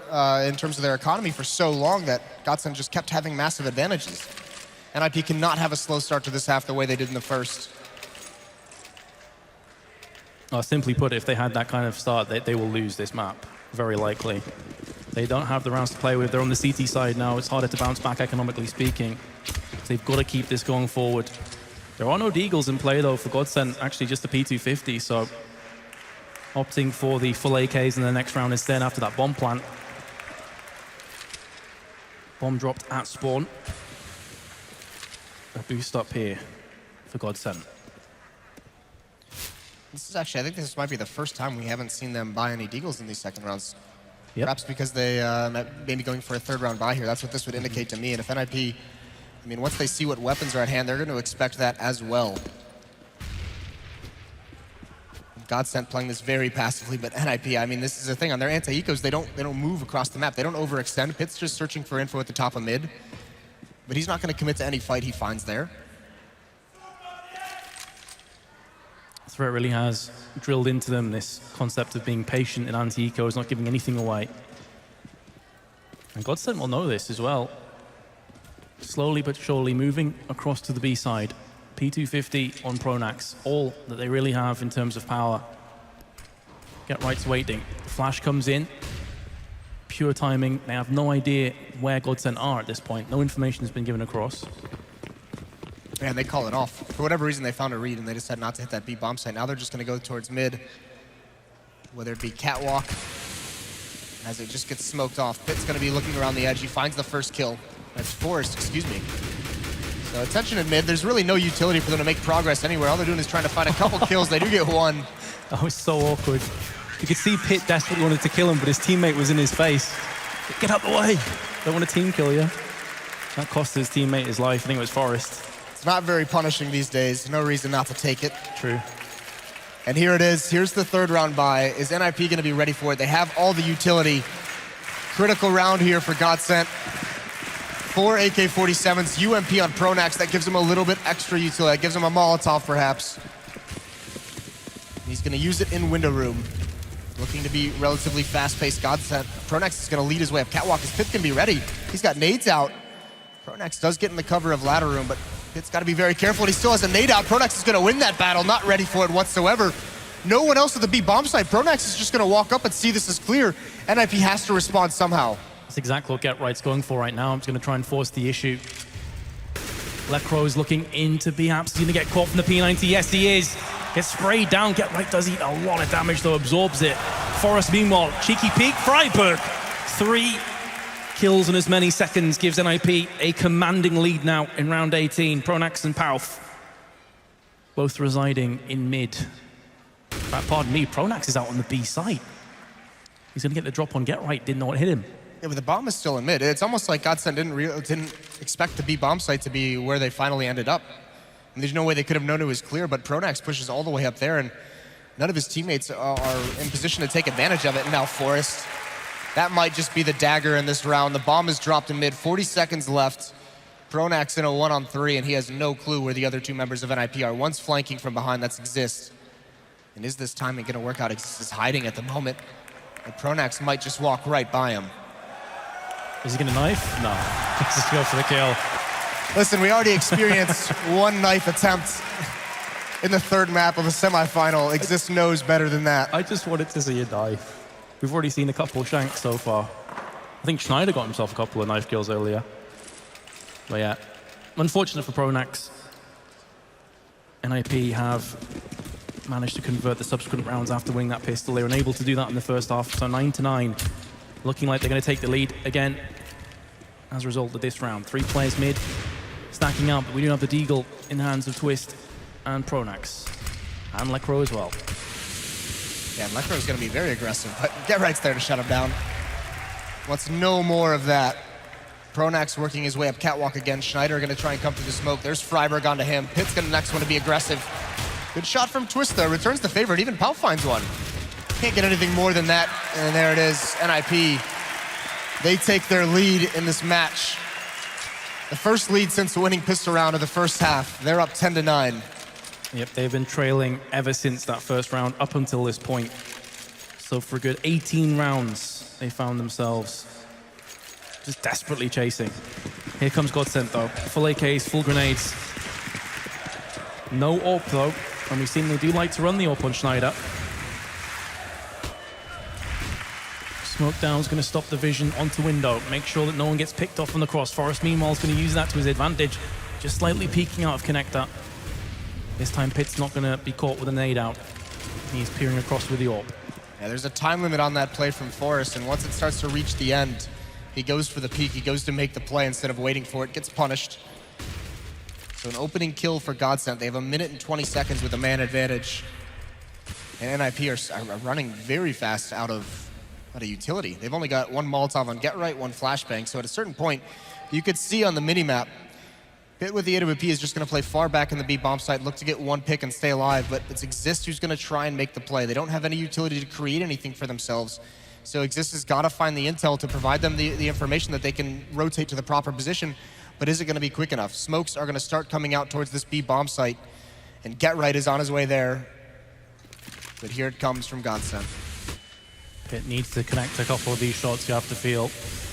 in terms of their economy for so long that GODSENT just kept having massive advantages. NIP cannot have a slow start to this half the way they did in the first. Simply put, if they had that kind of start, they will lose this map, very likely. They don't have the rounds to play with. They're on the CT side now. It's harder to bounce back, economically speaking. They've got to keep this going forward. There are no Deagles in play, though, for GODSENT. Actually, just the P250, so opting for the full AKs in the next round instead after that bomb plant. Bomb dropped at spawn. A boost up here for GODSENT. This is actually, I think this might be the first time we haven't seen them buy any Deagles in these second rounds. Yep. Perhaps because they may be going for a third round buy here. That's what this would indicate to me. And if NIP, I mean, once they see what weapons are at hand, they're going to expect that as well. GODSENT playing this very passively, but NIP, I mean, this is the thing. On their anti-ecos, they don't move across the map. They don't overextend. Pit's just searching for info at the top of mid. But he's not going to commit to any fight he finds there. Threat really has drilled into them this concept of being patient in anti-ecos, not giving anything away. And GODSENT will know this as well. Slowly but surely moving across to the B side. P250 on Pronax, all that they really have in terms of power. Get Right's waiting. Flash comes in. Pure timing. They have no idea where GODSENT are at this point. No information has been given across. Yeah, and they call it off. For whatever reason, they found a read and they decided not to hit that B bomb site. Now they're just going to go towards mid, whether it be catwalk, as it just gets smoked off. Pit's going to be looking around the edge. He finds the first kill. That's Forrest, excuse me. So attention at mid. There's really no utility for them to make progress anywhere. All they're doing is trying to find a couple kills. They do get one. That was so awkward. You could see Pit desperately wanted to kill him, but his teammate was in his face. Get out the way. Don't want to team kill you. That cost his teammate his life. I think it was Forrest. It's not very punishing these days. No reason not to take it. True. And here it is. Here's the third round buy. Is NIP going to be ready for it? They have all the utility. Critical round here for GODSENT. 4 AK-47s, UMP on Pronax. That gives him a little bit extra utility. That gives him a Molotov, perhaps. He's going to use it in window room. Looking to be relatively fast-paced. GODSENT. Pronax is going to lead his way up. Catwalk, his Pit can be ready. He's got nades out. Pronax does get in the cover of ladder room, but Pit's got to be very careful. And he still has a nade out. Pronax is going to win that battle. Not ready for it whatsoever. No one else at the B bomb site. Pronax is just going to walk up and see this is clear. NIP has to respond somehow. That's exactly what Get Right's going for right now. I'm just going to try and force the issue. Lecro is looking into Pyjamas. He's going to get caught from the P90. Yes, he is. Gets sprayed down. Get Right does eat a lot of damage, though, absorbs it. Forest, meanwhile, cheeky peek. Freiburg, 3 kills in as many seconds gives NIP a commanding lead now in round 18. Pronax and Pauf, both residing in mid. Pardon me, Pronax is out on the B site. He's going to get the drop on Get Right. Didn't know what hit him. Yeah, but the bomb is still in mid. It's almost like GODSENT didn't expect the B bomb site to be where they finally ended up. And there's no way they could have known it was clear, but Pronax pushes all the way up there, and none of his teammates are in position to take advantage of it. And now Forest, that might just be the dagger in this round. The bomb is dropped in mid, 40 seconds left. Pronax in a 1-on-3, and he has no clue where the other 2 members of NIP are. One's flanking from behind, that's Exist. And is this timing gonna work out? Exist is hiding at the moment. And Pronax might just walk right by him. Is he gonna knife? No. Let's just go for the kill. Listen, we already experienced 1 knife attempt in the 3rd map of a semifinal. Exist knows better than that. I just wanted to see a dive. We've already seen a couple shanks so far. I think Schneider got himself a couple of knife kills earlier. But yeah, unfortunate for Pronax. NIP have managed to convert the subsequent rounds after winning that pistol. They were unable to do that in the first half, so 9-9. Looking like they're going to take the lead again as a result of this round. 3 players mid, stacking up, but we do have the Deagle in the hands of Twist and Pronax. And Lecro as well. Yeah, Lecro's going to be very aggressive, but Get Right's there to shut him down. Wants no more of that. Pronax working his way up catwalk again. Schneider going to try and come through the smoke. There's Freiburg onto him. Pitt's going to next one to be aggressive. Good shot from Twist there. Returns the favor, and even Pauf finds one. Can't get anything more than that. And there it is, NIP. They take their lead in this match. The first lead since the winning pistol round of the first half. They're up 10-9. Yep, they've been trailing ever since that first round up until this point. So for a good 18 rounds, they found themselves just desperately chasing. Here comes GODSENT though. Full AKs, full grenades. No AWP though, and we've seen they do like to run the AWP on Schneider. Smoke down is going to stop the vision onto window. Make sure that no one gets picked off on the cross. Forest meanwhile is going to use that to his advantage. Just slightly peeking out of connector. This time Pitt's not going to be caught with a nade out. He's peering across with the AWP. Yeah, there's a time limit on that play from Forest, and once it starts to reach the end, he goes for the peek. He goes to make the play instead of waiting for it. Gets punished. So an opening kill for GODSENT. They have 1 minute and 20 seconds with a man advantage. And NIP are running very fast out of utility. They've only got 1 Molotov on Get Right, 1 flashbang. So at a certain point, you could see on the minimap, Pitt with the AWP is just going to play far back in the B bomb site, look to get 1 pick and stay alive, but it's Exist who's going to try and make the play. They don't have any utility to create anything for themselves. So Exist has got to find the intel to provide them the information that they can rotate to the proper position, but is it going to be quick enough? Smokes are going to start coming out towards this B bomb site, and Get Right is on his way there. But here it comes from GODSENT. Pitt needs to connect a couple of these shots, you have to feel.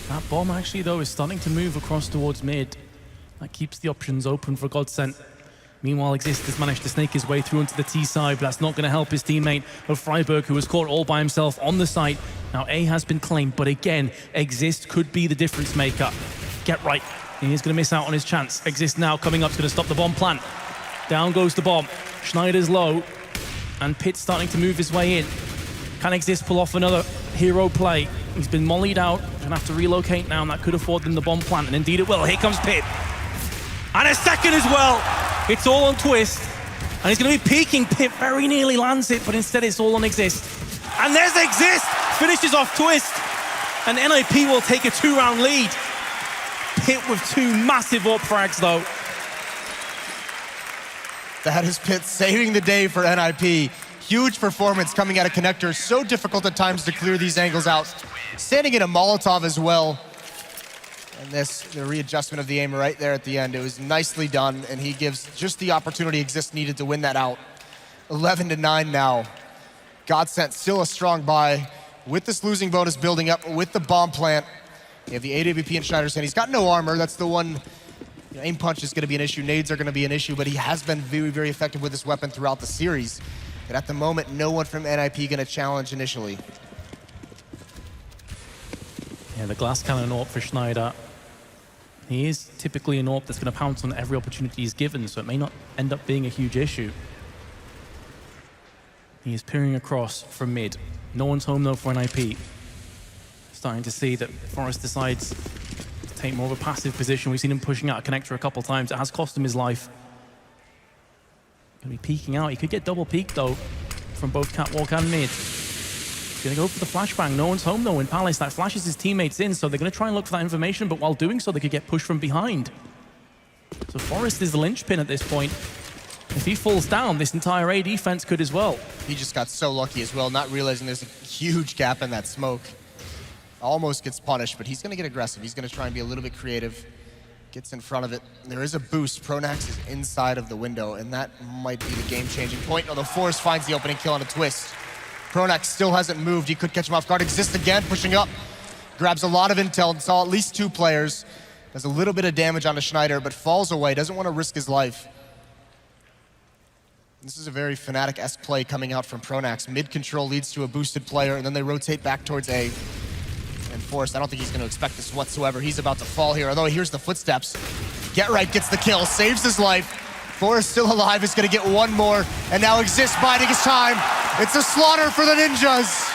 That bomb actually though is starting to move across towards mid. That keeps the options open for GODSENT. Meanwhile, Exist has managed to snake his way through into the T side, but that's not going to help his teammate of Freiburg, who was caught all by himself on the site. Now A has been claimed, but again, Exist could be the difference maker. Get Right. He's going to miss out on his chance. Exist now coming up is going to stop the bomb plant. Down goes the bomb. Schneider's low, and Pitt's starting to move his way in. Can Exist pull off another hero play? He's been mollied out. Going to have to relocate now, and that could afford them the bomb plant, and indeed it will. Here comes Pitt. And a second as well. It's all on Twist. And he's going to be peeking. Pitt very nearly lands it, but instead it's all on Exist. And there's Exist. Finishes off Twist. And NIP will take a 2-round lead. Pitt with 2 massive AWP frags though. That is Pitt saving the day for NIP. Huge performance coming out of connector. So difficult at times to clear these angles out. Standing in a Molotov as well. And the readjustment of the aim right there at the end, it was nicely done, and he gives just the opportunity Exist needed to win that out. 11-9 now. GODSENT still a strong buy. With this losing bonus building up, with the bomb plant, you have the AWP in Schneider's hand. He's got no armor. That's the one. Aim punch is going to be an issue. Nades are going to be an issue, but he has been very, very effective with this weapon throughout the series. And at the moment, no one from NIP going to challenge initially. Yeah, the glass cannon AWP for Schneider. He is typically an AWP that's going to pounce on every opportunity he's given, so it may not end up being a huge issue. He is peering across from mid. No one's home though for an IP. Starting to see that Forrest decides to take more of a passive position. We've seen him pushing out a connector a couple times. It has cost him his life. Gonna be peeking out. He could get double peeked though from both catwalk and mid. Gonna go for the flashbang. No one's home though in Palace. That flashes his teammates in, so they're gonna try and look for that information, but while doing so, they could get pushed from behind. So Forrest is the linchpin at this point. If he falls down, this entire A defense could as well. He just got so lucky as well, not realizing there's a huge gap in that smoke. Almost gets punished, but he's gonna get aggressive. He's gonna try and be a little bit creative. Gets in front of it. There is a boost. Pronax is inside of the window, and that might be the game-changing point. No, the Force finds the opening kill on a twist. Pronax still hasn't moved. He could catch him off guard. Exist again, pushing up. Grabs a lot of intel and saw at least 2 players. Does a little bit of damage onto Schneider, but falls away. Doesn't want to risk his life. This is a very Fnatic-esque play coming out from Pronax. Mid-control leads to a boosted player, and then they rotate back towards A. And Forrest, I don't think he's going to expect this whatsoever. He's about to fall here, although he hears the footsteps. Get Right gets the kill, saves his life. Forrest still alive, is going to get one more, and now Exist biding his time. It's a slaughter for the Ninjas.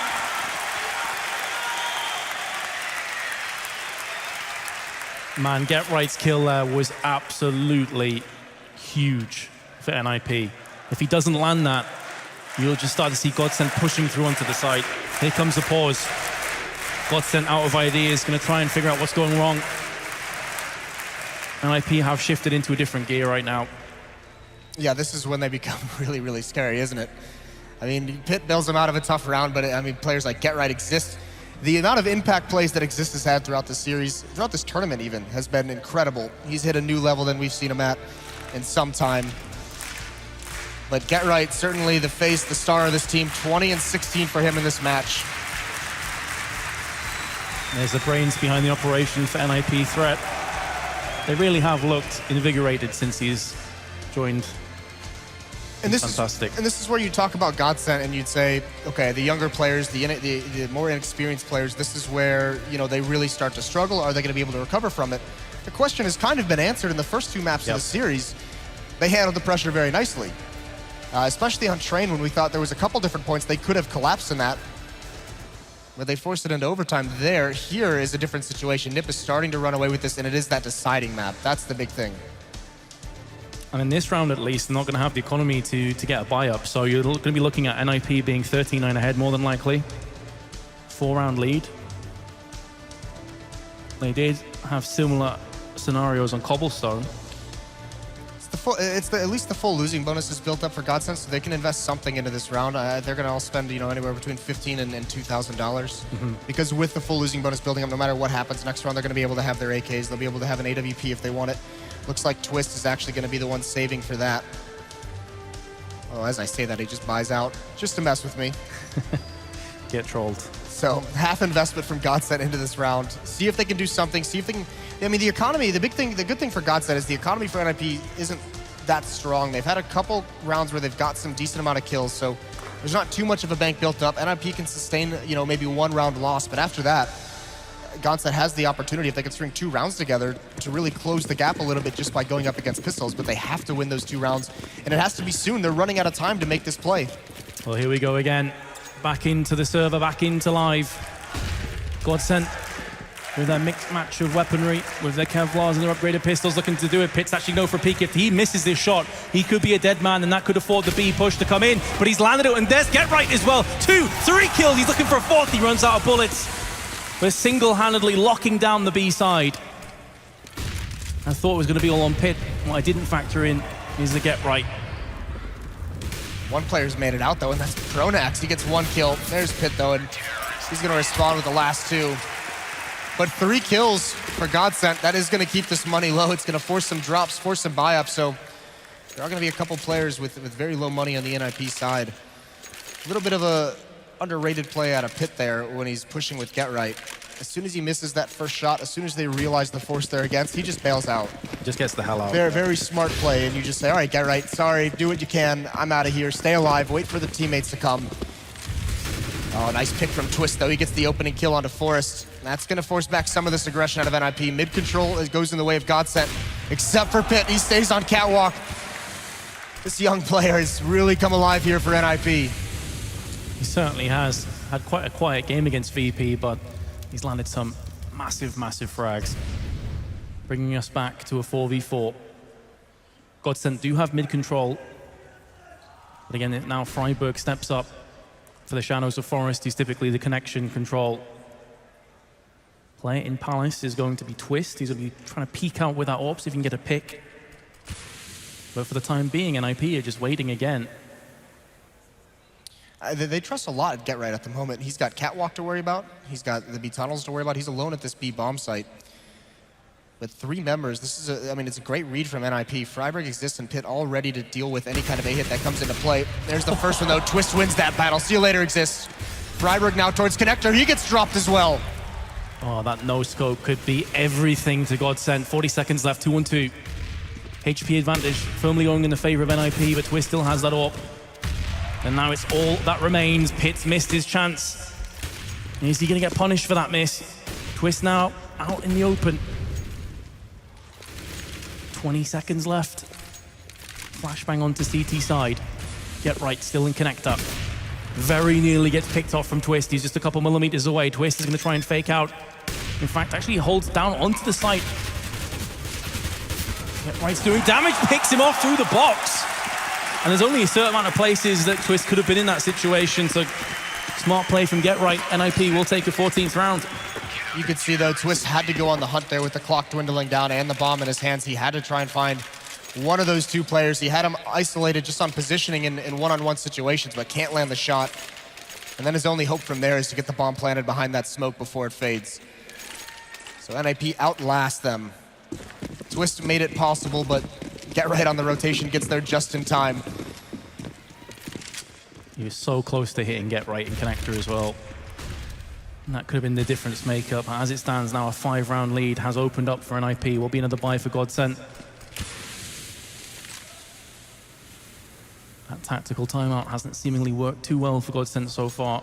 Man, Get Right's kill there was absolutely huge for NIP. If he doesn't land that, you'll just start to see GODSENT pushing through onto the site. Here comes the pause. GODSENT out of ideas, going to try and figure out what's going wrong. NIP have shifted into a different gear right now. Yeah, this is when they become really, really scary, isn't it? I mean, Pitt bails them out of a tough round, but I mean, players like Get Right, Exist. The amount of impact plays that Exist has had throughout the series, throughout this tournament even, has been incredible. He's hit a new level than we've seen him at in some time. But Get Right, certainly the face, the star of this team, 20 and 16 for him in this match. There's the brains behind the operation for NIP Threat. They really have looked invigorated since he's joined. And this fantastic. And this is where you talk about GODSENT and you'd say, okay, the younger players, the more inexperienced players, this is where, you know, they really start to struggle. Are they going to be able to recover from it? The question has kind of been answered in the first 2 maps of the series. They handled the pressure very nicely, especially on Train when we thought there was a couple different points they could have collapsed in that, but they forced it into overtime there. Here is a different situation. NIP is starting to run away with this, and it is that deciding map. That's the big thing. And in this round, at least, they're not going to have the economy to get a buy-up. So you're going to be looking at NIP being 13-9 ahead, more than likely. 4-round lead. They did have similar scenarios on Cobblestone. At least the full losing bonus is built up for GODSENT, so they can invest something into this round. They're going to all spend, you know, anywhere between $15 and $2,000. Because with the full losing bonus building up, no matter what happens next round, they're going to be able to have their AKs. They'll be able to have an AWP if they want it. Looks like Twist is actually going to be the one saving for that. Oh, as I say that, he just buys out, just to mess with me. Get trolled. So half investment from GODSENT into this round. See if they can do something. See if they can. I mean, the economy. The good thing for GODSENT is the economy for NIP isn't that strong. They've had a couple rounds where they've got some decent amount of kills, so there's not too much of a bank built up. NIP can sustain, you know, maybe 1 round loss, but after that, GODSENT has the opportunity, if they can string 2 rounds together, to really close the gap a little bit just by going up against pistols, but they have to win those 2 rounds, and it has to be soon. They're running out of time to make this play. Well, here we go again. Back into the server, back into live. GODSENT with their mixed match of weaponry, with their Kevlars and their upgraded pistols, looking to do it. Pitts actually go for a peek. If he misses this shot, he could be a dead man, and that could afford the B push to come in, but he's landed it, and there's Get Right as well. 2, 3 kills. He's looking for a 4th. He runs out of bullets. We're single-handedly locking down the B side. I thought it was going to be all on Pitt. What I didn't factor in is the Get Right. One player's made it out, though, and that's Pronax. He gets 1 kill. There's Pitt, though, and he's going to respond with the last 2. But 3 kills for GODSENT. That is going to keep this money low. It's going to force some drops, force some buy-ups. So there are going to be a couple players with very low money on the NIP side. A little bit of a underrated play out of Pitt there when he's pushing with Get Right. As soon as he misses that first shot, as soon as they realize the force they're against, he just bails out. Just gets the hell out. Very smart play, and you just say, all right, Get Right, sorry, do what you can. I'm out of here. Stay alive. Wait for the teammates to come. Oh, nice pick from Twist, though. He gets the opening kill onto Forest. That's going to force back some of this aggression out of NIP. Mid control goes in the way of GODSENT, except for Pit. He stays on Catwalk. This young player has really come alive here for NIP. He certainly has had quite a quiet game against VP, but he's landed some massive, massive frags, bringing us back to a 4v4. GODSENT do have mid control, but again, now Freiburg steps up for the shadows of Forest, who's typically the connection control. Player in Palace is going to be Twist. He's going to be trying to peek out with that AWP, see if he can get a pick. But for the time being, NIP are just waiting again. They trust a lot at Get Right at the moment. He's got Catwalk to worry about. He's got the B tunnels to worry about. He's alone at this B bomb site. With 3 members, this is it's a great read from NIP. Freiburg, Exist, and Pit all ready to deal with any kind of A-hit that comes into play. There's the first one, though. Twist wins that battle. See you later, Exist. Freiburg now towards Connector. He gets dropped as well. Oh, that no-scope could be everything to GODSENT. 40 seconds left, 2-on-2. HP advantage firmly going in the favor of NIP, but Twist still has that AWP. And now it's all that remains. Pit's missed his chance. Is he going to get punished for that miss? Twist now out in the open. 20 seconds left. Flashbang onto CT side. Get Right still in connector. Very nearly gets picked off from Twist. He's just a couple millimeters away. Twist is going to try and fake out. In fact, actually holds down onto the site. Get Right's doing damage, picks him off through the box. And there's only a certain amount of places that Twist could have been in that situation, so smart play from Get Right. NIP will take a 14th round. You could see, though, Twist had to go on the hunt there with the clock dwindling down and the bomb in his hands. He had to try and find one of those 2 players. He had him isolated just on positioning in one-on-one situations, but can't land the shot. And then his only hope from there is to get the bomb planted behind that smoke before it fades. So NIP outlast them. Twist made it possible, but Get Right on the rotation gets there just in time. He was so close to hitting Get Right in connector as well. And that could have been the difference maker. But as it stands now, a 5-round lead has opened up for NIP. Will be another buy for GODSENT. That tactical timeout hasn't seemingly worked too well for GODSENT so far.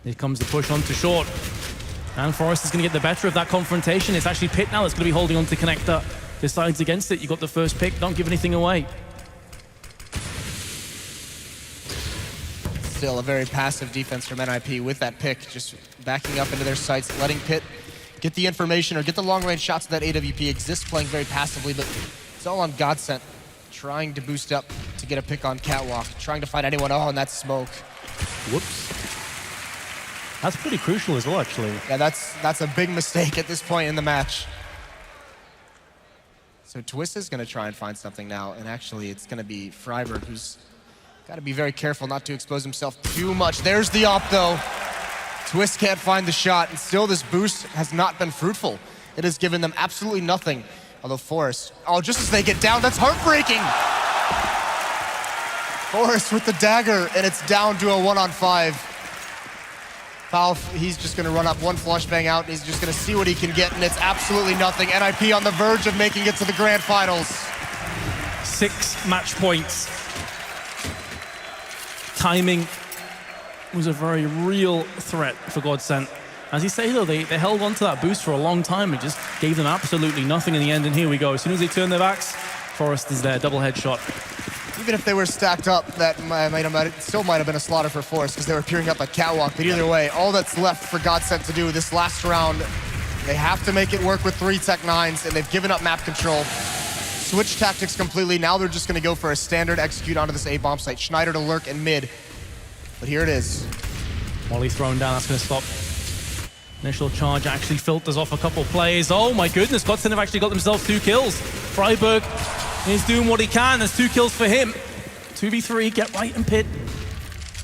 Here comes the push onto short. And Forest is going to get the better of that confrontation. It's actually Pit now that's going to be holding on to connector. Decides against it. You got the first pick. Don't give anything away. Still a very passive defense from NIP with that pick, just backing up into their sights, letting Pit get the information or get the long-range shots of that AWP. Exists playing very passively, but it's all on GODSENT, trying to boost up to get a pick on Catwalk, trying to find anyone in that smoke. Whoops. That's pretty crucial as well, actually. Yeah, that's a big mistake at this point in the match. So Twist is going to try and find something now, and actually it's going to be Freiburg, who's got to be very careful not to expose himself too much. There's the op, though. Twist can't find the shot, and still this boost has not been fruitful. It has given them absolutely nothing. Although Forrest, just as they get down, that's heartbreaking. Forrest with the dagger, and it's down to a 1-on-5. Palf, he's just going to run up one flashbang out, and he's just going to see what he can get, and it's absolutely nothing. NIP on the verge of making it to the grand finals. 6 match points. Timing was a very real threat for GODSENT. As you say, though, they held on to that boost for a long time. It just gave them absolutely nothing in the end, and here we go. As soon as they turn their backs, Forrest is there, double headshot. Even if they were stacked up, that still might have been a slaughter for Forrest because they were peering up a Catwalk. But either way, all that's left for GODSENT to do this last round, they have to make it work with 3 Tech 9s, and they've given up map control. Switch tactics completely. Now they're just going to go for a standard execute onto this A-bomb site. Schneider to lurk in mid. But here it is. Molly thrown down, that's going to stop. Initial charge actually filters off a couple plays. Oh my goodness, GODSENT have actually got themselves 2 kills. Freiburg is doing what he can. There's 2 kills for him. 2v3, Get Right and Pit.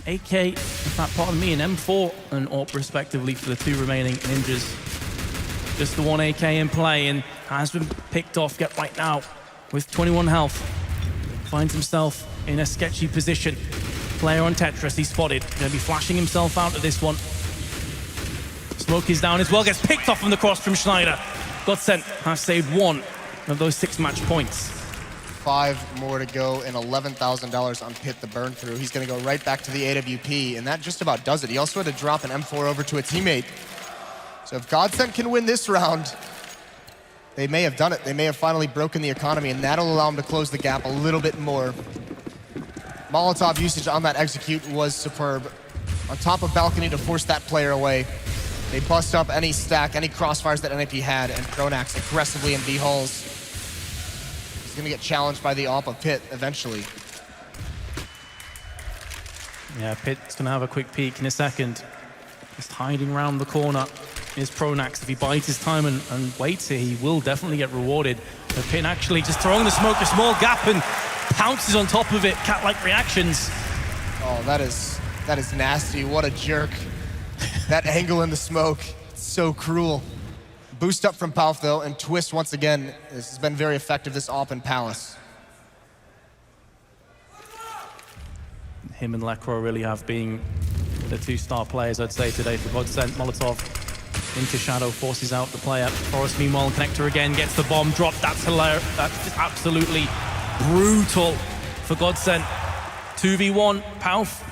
AK, in fact, pardon me, an M4 and AWP respectively for the 2 remaining ninjas. Just the 1 AK in play, and has been picked off. Get Right now with 21 health. Finds himself in a sketchy position. Player on Tetris, he's spotted. Gonna be flashing himself out of this one. Smoke is down as well, gets picked off from the cross from Schneider. GODSENT has saved 1 of those 6 match points. 5 more to go and $11,000 on Pit the burn through. He's going to go right back to the AWP, and that just about does it. He also had to drop an M4 over to a teammate. So if GODSENT can win this round, they may have done it. They may have finally broken the economy, and that'll allow them to close the gap a little bit more. Molotov usage on that execute was superb. On top of balcony to force that player away. They bust up any stack, any crossfires that NIP had, and Pronax aggressively in B halls. He's gonna get challenged by the AWP of Pit eventually. Yeah, Pit's gonna have a quick peek in a second. Just hiding around the corner is Pronax. If he bides his time and waits here, he will definitely get rewarded. But Pit actually just throwing the smoke, a small gap, and pounces on top of it. Cat-like reactions. Oh, that is nasty. What a jerk. That angle in the smoke, it's so cruel. Boost up from Palf though, and Twist once again. This has been very effective, this AWP in Palace. Him and Lekro really have been the 2-star players, I'd say, today for GODSENT. Molotov into Shadow, forces out the player. Forrest, meanwhile, Connector again, gets the bomb dropped. That's hilarious. That's absolutely brutal for GODSENT. 2v1, Palf.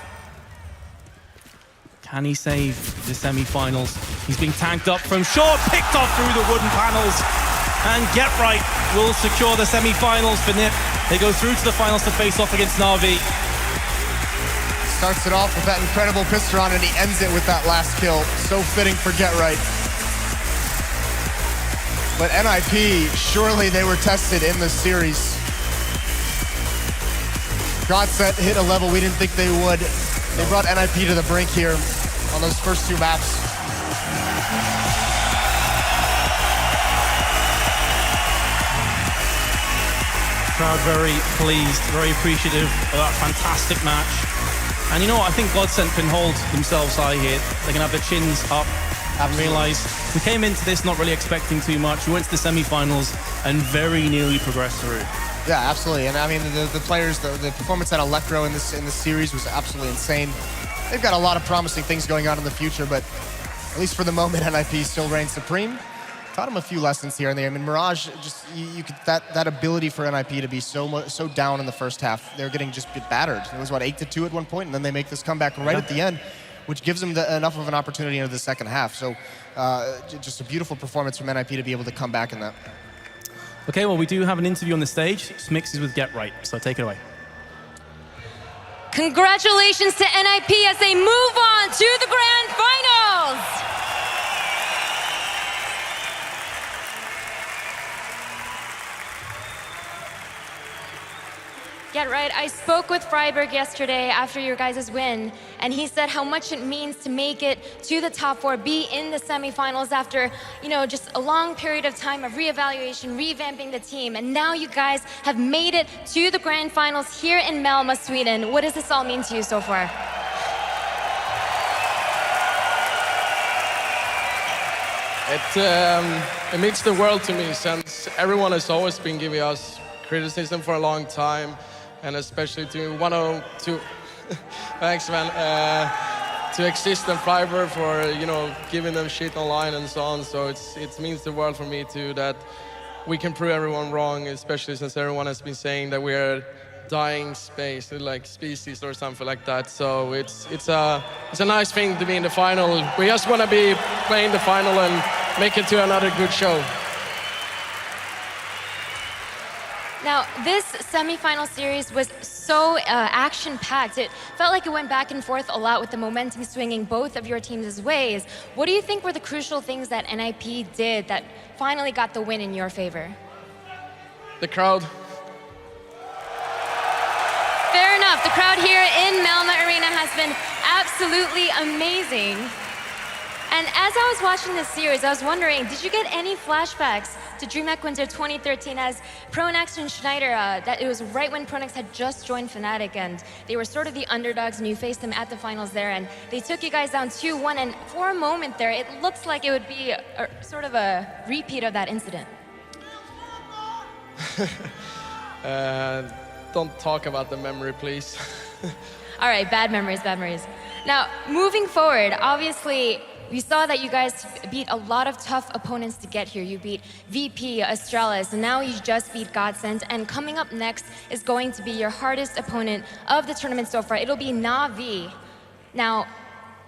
Can he save the semi-finals? He's being tagged up from short, picked off through the wooden panels. And Get Right will secure the semi-finals for NIP. They go through to the finals to face off against Na'Vi. Starts it off with that incredible Pistron, and he ends it with that last kill. So fitting for Get Right. But NIP, surely they were tested in this series. GODSENT hit a level we didn't think they would. They brought NIP to the brink here on those first 2 maps. Crowd very pleased, very appreciative of that fantastic match. And you know what, I think GODSENT can hold themselves high here. They can have their chins up and realize we came into this not really expecting too much. We went to the semi-finals and very nearly progressed through. Yeah, absolutely. And I mean, the players, the performance at Electro in this series was absolutely insane. They've got a lot of promising things going on in the future, but at least for the moment, NIP still reigns supreme. Taught them a few lessons here and there. I mean, Mirage, just you could that ability for NIP to be so down in the first half. They're getting just battered. It was what, 8-2 at one point, and then they make this comeback right at the end, which gives them enough of an opportunity into the second half. So just a beautiful performance from NIP to be able to come back in that. Okay, well, we do have an interview on the stage. Smix is with Get Right, so take it away. Congratulations to NIP as they move on to the grand finals. Get Right, I spoke with Freiberg yesterday after your guys' win, and he said how much it means to make it to the top 4, be in the semifinals after, just a long period of time of reevaluation, revamping the team, and now you guys have made it to the grand finals here in Malmö, Sweden. What does this all mean to you so far? It means the world to me, since everyone has always been giving us criticism for a long time, and especially to thanks man, to Exist and Freiberg for giving them shit online and so on. So it means the world for me too that we can prove everyone wrong, especially since everyone has been saying that we're dying space, like species or something like that. So it's a nice thing to be in the final. We just want to be playing the final and make it to another good show. Now, this semifinal series was so action-packed. It felt like it went back and forth a lot with the momentum swinging both of your teams' ways. What do you think were the crucial things that NIP did that finally got the win in your favor? The crowd. Fair enough. The crowd here in Malmö Arena has been absolutely amazing. And as I was watching this series, I was wondering, did you get any flashbacks to DreamHack Winter 2013 as Pronax and Schneider, that it was right when Pronax had just joined Fnatic and they were sort of the underdogs and you faced them at the finals there and they took you guys down 2-1 and for a moment there, it looks like it would be sort of a repeat of that incident. Don't talk about the memory, please. All right, bad memories, bad memories. Now, moving forward, obviously, we saw that you guys beat a lot of tough opponents to get here. You beat VP, Astralis, and now you just beat GODSENT. And coming up next is going to be your hardest opponent of the tournament so far. It'll be Na'Vi. Now,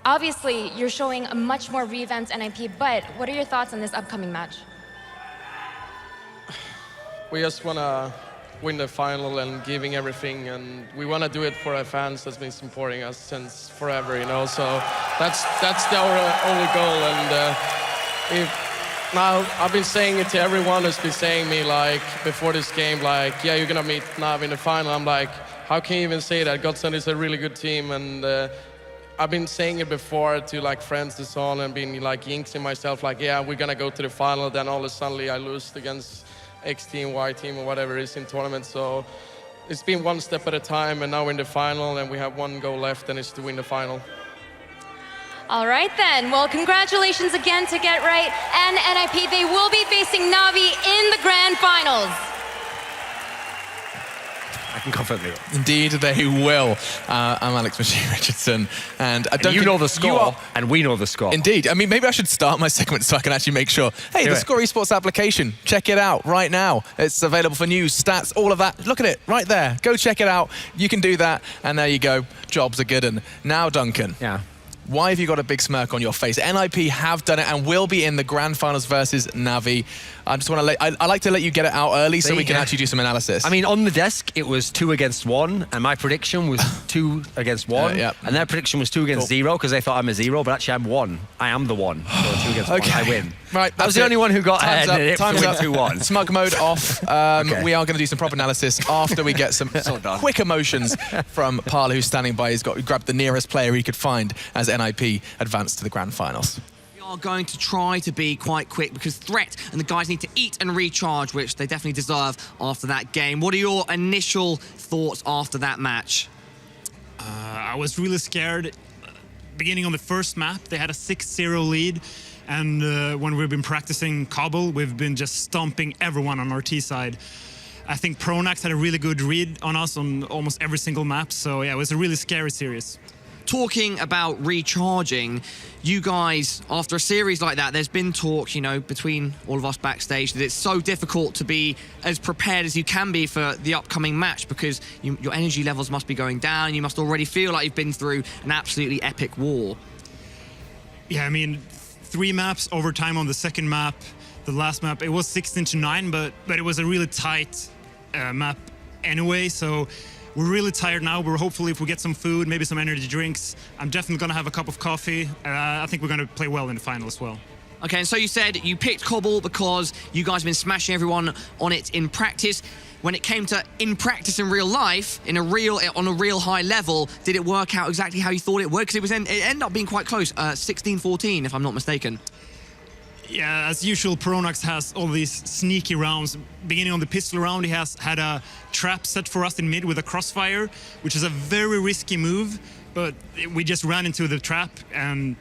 obviously, you're showing a much more revamped NIP, but what are your thoughts on this upcoming match? We just want to win the final and giving everything, and we want to do it for our fans that's been supporting us since forever, you know. So that's our only goal. And now I've been saying it to everyone who's been saying me like before this game, like, yeah, you're gonna meet Na'Vi in the final. I'm like, how can you even say that? GODSENT is a really good team, and I've been saying it before to like friends and so on, and been like jinxing myself, like, yeah, we're gonna go to the final. Then all of a sudden I lose against X team, Y team, or whatever it is in tournaments. So it's been one step at a time, and now we're in the final, and we have one goal left, and it's to win the final. All right then, well, congratulations again to Get Right and NIP. They will be facing Na'Vi in the grand finals. I can confirm it. Indeed, they will. I'm Alex Machine Richardson, and I don't You think know the score, and we know the score. Indeed. I mean, maybe I should start my segment so I can actually make sure. Hey, Do the it. Score Esports application, check it out right now. It's available for news, stats, all of that. Look at it right there. Go check it out. You can do that, and there you go. Jobs are good. And now, Duncan. Yeah. Why have you got a big smirk on your face? NIP have done it and will be in the grand finals versus Na'Vi. I just want to I like to let you get it out early so we can actually do some analysis. I mean, on the desk, it was 2 against 1, and my prediction was 2 against 1. Yeah. And their prediction was 2 against 0, because they thought I'm a 0, but actually I'm 1. I am the 1. So 2 against 1, I win. Right, I was the only one who got Time's ahead. up. Time's up. 2-1. Smug mode off. Okay. We are going to do some proper analysis after we get some quick emotions from Parla, who's standing by. He grabbed the nearest player he could find as NIP advanced to the grand finals. We are going to try to be quite quick because Threat and the guys need to eat and recharge, which they definitely deserve after that game. What are your initial thoughts after that match? I was really scared. Beginning on the first map, they had a 6-0 lead. And when we've been practicing Cobble, we've been just stomping everyone on our T side. I think Pronax had a really good read on us on almost every single map. So yeah, it was a really scary series. Talking about recharging, you guys, after a series like that, there's been talk, you know, between all of us backstage that it's so difficult to be as prepared as you can be for the upcoming match because your energy levels must be going down. You must already feel like you've been through an absolutely epic war. Yeah, I mean, 3 maps overtime on the second map. The last map, it was 16-9, but it was a really tight map anyway, so we're really tired now. We're hopefully, if we get some food, maybe some energy drinks, I'm definitely going to have a cup of coffee. I think we're going to play well in the final as well. Okay, and so you said you picked Cobble because you guys have been smashing everyone on it in practice. When it came to in practice in real life, on a real high level, did it work out exactly how you thought it would? Because it ended up being quite close, 16-14, if I'm not mistaken. Yeah, as usual, Pronax has all these sneaky rounds. Beginning on the pistol round, he has had a trap set for us in mid with a crossfire, which is a very risky move, but we just ran into the trap and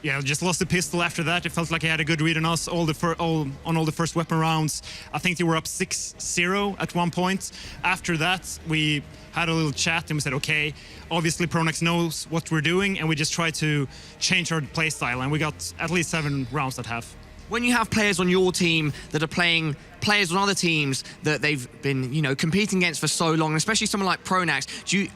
yeah, just lost the pistol after that. It felt like he had a good read on us on all the first weapon rounds. I think they were up 6-0 at one point. After that, we had a little chat and we said, okay, obviously Pronax knows what we're doing, and we just tried to change our play style, and we got at least 7 rounds at half. When you have players on your team that are playing players on other teams that they've been, you know, competing against for so long, and especially someone like Pronax,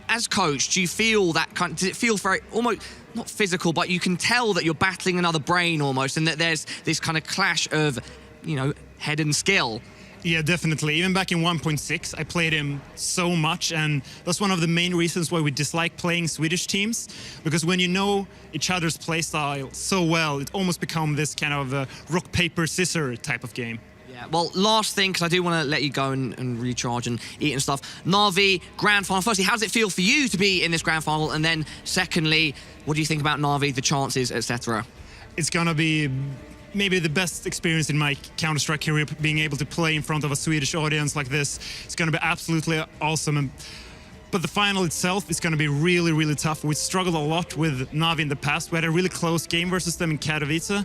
as coach, do you feel that does it feel very, almost, not physical, but you can tell that you're battling another brain almost, and that there's this kind of clash of, you know, head and skill? Yeah, definitely. Even back in 1.6, I played him so much, and that's one of the main reasons why we dislike playing Swedish teams, because when you know each other's play style so well, it almost becomes this kind of rock, paper, scissors type of game. Yeah, well, last thing, because I do want to let you go and recharge and eat and stuff. Na'Vi, grand final. Firstly, how does it feel for you to be in this grand final? And then secondly, what do you think about Na'Vi, the chances, etc.? It's going to be maybe the best experience in my Counter-Strike career, being able to play in front of a Swedish audience like this. It's going to be absolutely awesome. But the final itself is going to be really, really tough. We struggled a lot with Na'Vi in the past. We had a really close game versus them in Katowice.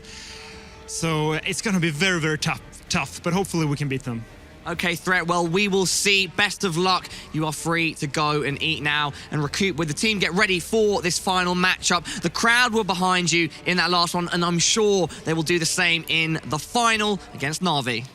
So it's going to be very, very tough. But hopefully we can beat them. Okay, Threat, well, we will see. Best of luck. You are free to go and eat now and recoup with the team. Get ready for this final matchup. The crowd were behind you in that last one, and I'm sure they will do the same in the final against Na'Vi.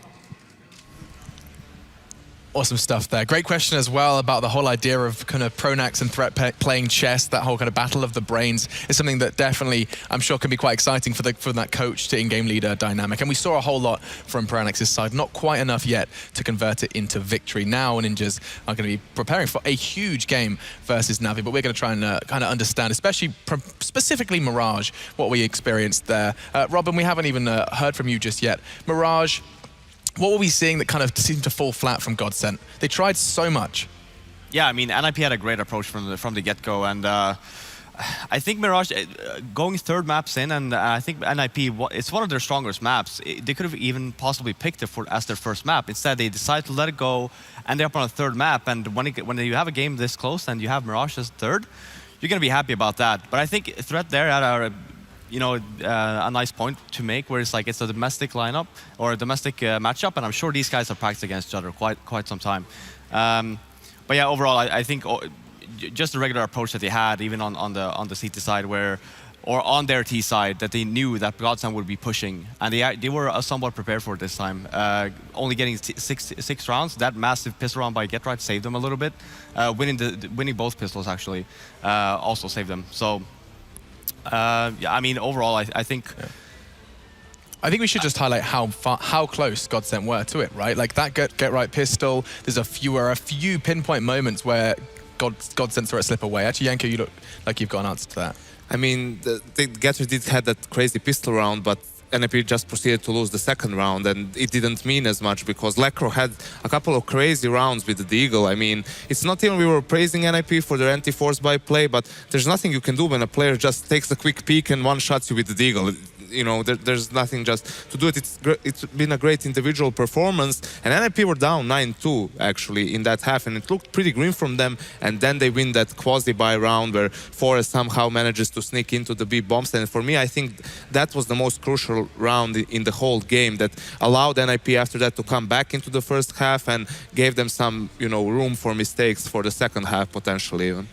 Awesome stuff there. Great question as well about the whole idea of kind of Pronax and Threat playing chess. That whole kind of battle of the brains is something that definitely, I'm sure, can be quite exciting for that coach to in-game leader dynamic. And we saw a whole lot from Pronax's side, not quite enough yet to convert it into victory. Now Ninjas are going to be preparing for a huge game versus Na'Vi, but we're going to try and kind of understand, especially specifically Mirage, what we experienced there. Robin, we haven't even heard from you just yet. Mirage, what were we seeing that kind of seemed to fall flat from GODSENT? They tried so much. Yeah, I mean, NIP had a great approach from the get-go, and I think Mirage, going third maps in, and I think NIP, it's one of their strongest maps. They could have even possibly picked it as their first map. Instead, they decided to let it go, and they're up on a third map, and when you have a game this close and you have Mirage as third, you're going to be happy about that. But I think Threat there had a nice point to make, where it's like it's a domestic lineup or a domestic matchup, and I'm sure these guys have practiced against each other quite some time. But yeah, overall, I think just the regular approach that they had, even on the CT side, or on their T side, that they knew that GODSENT would be pushing, and they were somewhat prepared for it this time. Only getting six rounds, that massive pistol round by GetRight saved them a little bit. Winning both pistols actually also saved them. So. Yeah, I mean, overall, I think... Yeah. I think we should just highlight how close GODSENT were to it, right? Like that GetRight pistol, there's a few pinpoint moments where GODSENT saw it slip away. Actually, Janko, you look like you've got an answer to that. I mean, the GetRight did have that crazy pistol round, but NIP just proceeded to lose the second round, and it didn't mean as much because Lekro had a couple of crazy rounds with the Deagle. I mean, it's not even we were praising NIP for their anti-force by play, but there's nothing you can do when a player just takes a quick peek and one-shots you with the Deagle. You know, there's nothing just to do it. It's been a great individual performance, and NIP were down 9-2 actually in that half, and it looked pretty grim from them. And then they win that quasi-buy round where Forest somehow manages to sneak into the B bombs. And for me, I think that was the most crucial round in the whole game that allowed NIP after that to come back into the first half and gave them some, room for mistakes for the second half potentially even.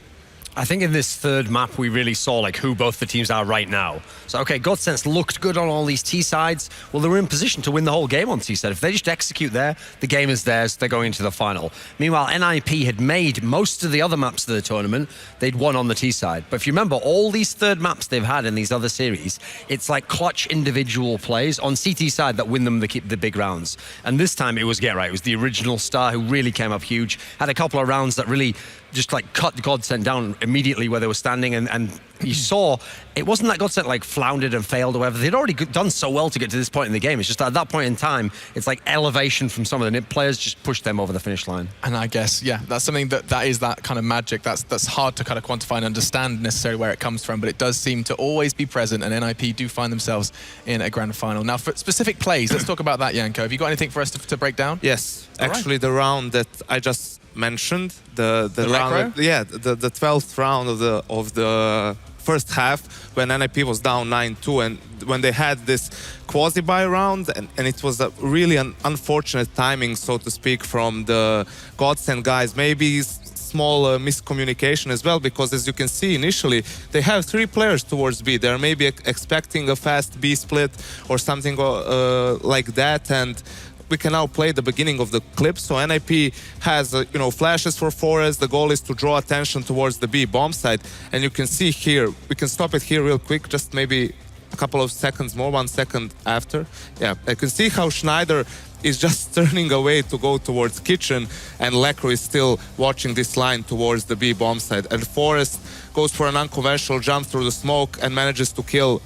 I think in this third map, we really saw like who both the teams are right now. So, okay, GODSENT looked good on all these T sides. Well, they were in position to win the whole game on T side. If they just execute there, the game is theirs. They're going into the final. Meanwhile, NIP had made most of the other maps of the tournament. They'd won on the T side. But if you remember, all these third maps they've had in these other series, it's like clutch individual plays on CT side that win them the big rounds. And this time it was GetRight. It was the original star who really came up huge. Had a couple of rounds that really just like cut GODSENT down immediately where they were standing, and you saw it wasn't that GODSENT like floundered and failed or whatever. They'd already done so well to get to this point in the game. It's just at that point in time, it's like elevation from some of the NIP players just pushed them over the finish line. And I guess, yeah, that's something that is that kind of magic that's hard to kind of quantify and understand necessarily where it comes from, but it does seem to always be present, and NIP do find themselves in a grand final. Now, for specific plays, let's talk about that, Janko. Have you got anything for us to break down? Yes, actually the round that I just mentioned, the round, the 12th round of the first half when NIP was down 9-2, and when they had this quasi-buy round, and it was a really an unfortunate timing, so to speak, from the GODSENT guys. Maybe small miscommunication as well, because as you can see initially they have 3 players towards B. They're maybe expecting a fast B split or something like that, and we can now play the beginning of the clip. So NIP has flashes for Forest. The goal is to draw attention towards the B bomb site, and you can see here, we can stop it here real quick, just maybe a couple of seconds more, 1 second after. Yeah, I can see how Schneider is just turning away to go towards kitchen, and Lekro is still watching this line towards the B bomb site, and Forest goes for an unconventional jump through the smoke and manages to kill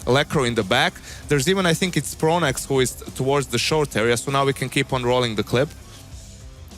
Lekro in the back. There's even, I think it's Pronax who is towards the short area, so now we can keep on rolling the clip.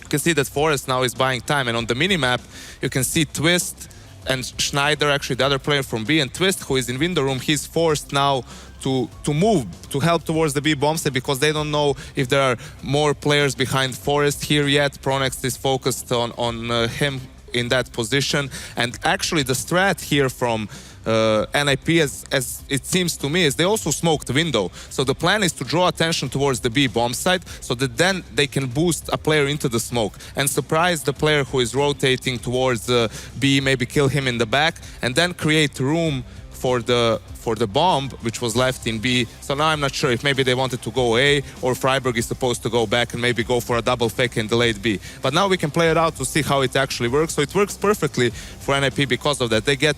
You can see that Forest now is buying time, and on the minimap you can see Twist and Schneider, actually the other player from B, and Twist, who is in window room, he's forced now to move, to help towards the B bomb set, because they don't know if there are more players behind Forest here yet. Pronax is focused on him in that position, and actually the strat here from NIP, as it seems to me, is they also smoked the window. So the plan is to draw attention towards the B bomb site so that then they can boost a player into the smoke and surprise the player who is rotating towards B, maybe kill him in the back, and then create room for the bomb which was left in B. So now I'm not sure if maybe they wanted to go A or Freiburg is supposed to go back and maybe go for a double fake and delayed B. But now we can play it out to see how it actually works. So it works perfectly for NIP because of that. They get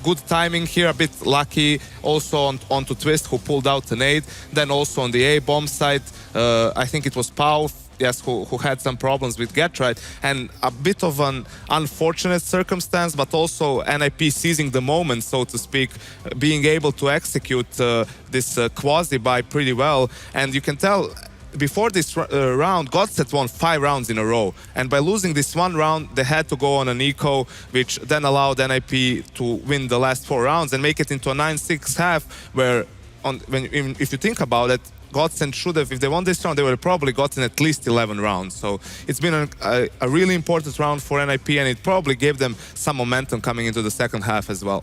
good timing here, a bit lucky also onto Twist, who pulled out the nade. Then also on the A bomb side, I think it was Pau, yes, who had some problems with get right, and a bit of an unfortunate circumstance, but also NIP seizing the moment, so to speak, being able to execute this quasi buy pretty well. And you can tell before this round, GODSENT won 5 rounds in a row, and by losing this one round, they had to go on an eco, which then allowed NIP to win the last 4 rounds and make it into a 9-6 half, where if you think about it, GODSENT should have, if they won this round, they would have probably gotten at least 11 rounds. So it's been a really important round for NIP, and it probably gave them some momentum coming into the second half as well.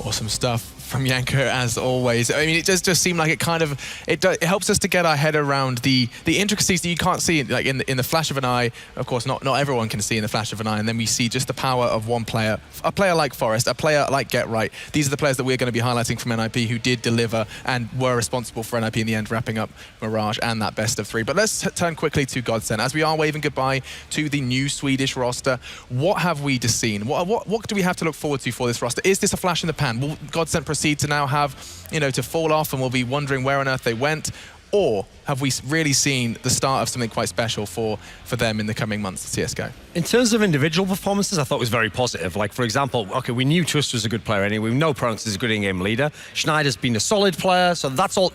Awesome stuff from Janko, as always. I mean, it does just seem like it kind of, it helps us to get our head around the intricacies that you can't see like in the flash of an eye. Of course, not everyone can see in the flash of an eye, and then we see just the power of one player, a player like Forest, a player like Get Right. These are the players that we're going to be highlighting from NIP who did deliver and were responsible for NIP in the end, wrapping up Mirage and that best of 3. But let's turn quickly to GODSENT. As we are waving goodbye to the new Swedish roster, what have we just seen? What do we have to look forward to for this roster? Is this a flash in the pan? Will GODSENT proceed to now have, to fall off and we'll be wondering where on earth they went? Or have we really seen the start of something quite special for them in the coming months at CSGO? In terms of individual performances, I thought it was very positive. Like, for example, okay, we knew Twist was a good player anyway. We know Pronax is a good in-game leader. Schneider's been a solid player, so that's all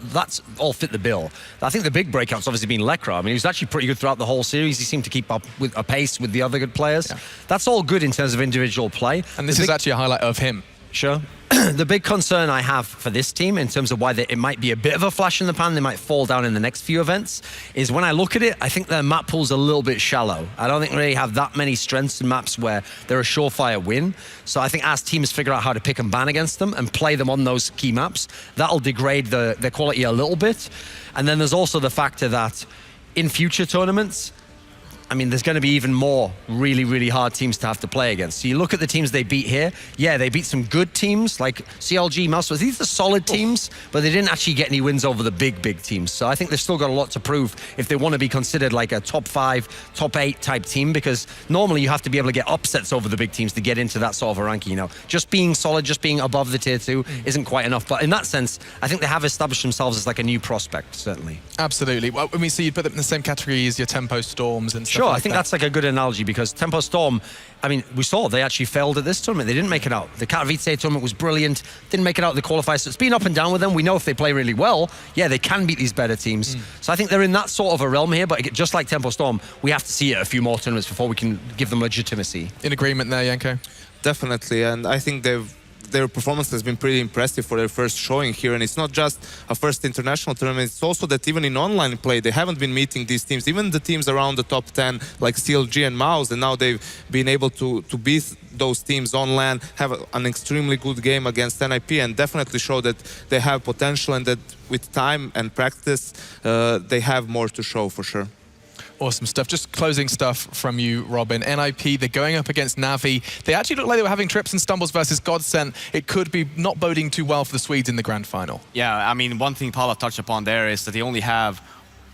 fit the bill. I think the big breakout's obviously been Lekra. I mean, he was actually pretty good throughout the whole series. He seemed to keep up with a pace with the other good players. Yeah. That's all good in terms of individual play. And this is actually a highlight of him. Sure. The big concern I have for this team in terms of why it might be a bit of a flash in the pan, they might fall down in the next few events, is when I look at it, I think their map pool's a little bit shallow. I don't think they really have that many strengths in maps where they're a surefire win. So I think as teams figure out how to pick and ban against them and play them on those key maps, that'll degrade their quality a little bit. And then there's also the factor that in future tournaments, I mean, there's going to be even more really, really hard teams to have to play against. So you look at the teams they beat here. Yeah, they beat some good teams like CLG, Malmö. These are solid teams, but they didn't actually get any wins over the big teams. So I think they've still got a lot to prove if they want to be considered like a top 5, top 8 type team, because normally you have to be able to get upsets over the big teams to get into that sort of a ranking. Just being solid, just being above the tier 2 isn't quite enough. But in that sense, I think they have established themselves as like a new prospect, certainly. Absolutely. Well, I mean, so you'd put them in the same category as your Tempo Storms and stuff. Sure, like I think that. that's like a good analogy, because Tempo Storm, I mean, we saw they actually failed at this tournament. They didn't make it out. The Katowice tournament was brilliant, didn't make it out of the qualifiers. So it's been up and down with them. We know if they play really well, yeah, they can beat these better teams. So I think they're in that sort of a realm here, but just like Tempo Storm, we have to see it a few more tournaments before we can give them legitimacy. In agreement there, Janko? Definitely, and I think their performance has been pretty impressive for their first showing here, and it's not just a first international tournament, it's also that even in online play they haven't been meeting these teams, even the teams around the top 10 like CLG and Mouse, and now they've been able to beat those teams on LAN, have an extremely good game against NIP, and definitely show that they have potential and that with time and practice they have more to show for sure. Awesome stuff. Just closing stuff from you, Robin. NIP, they're going up against Navi. They actually look like they were having trips and stumbles versus GODSENT. It could be not boding too well for the Swedes in the grand final. Yeah, I mean, one thing Paula touched upon there is that they only have,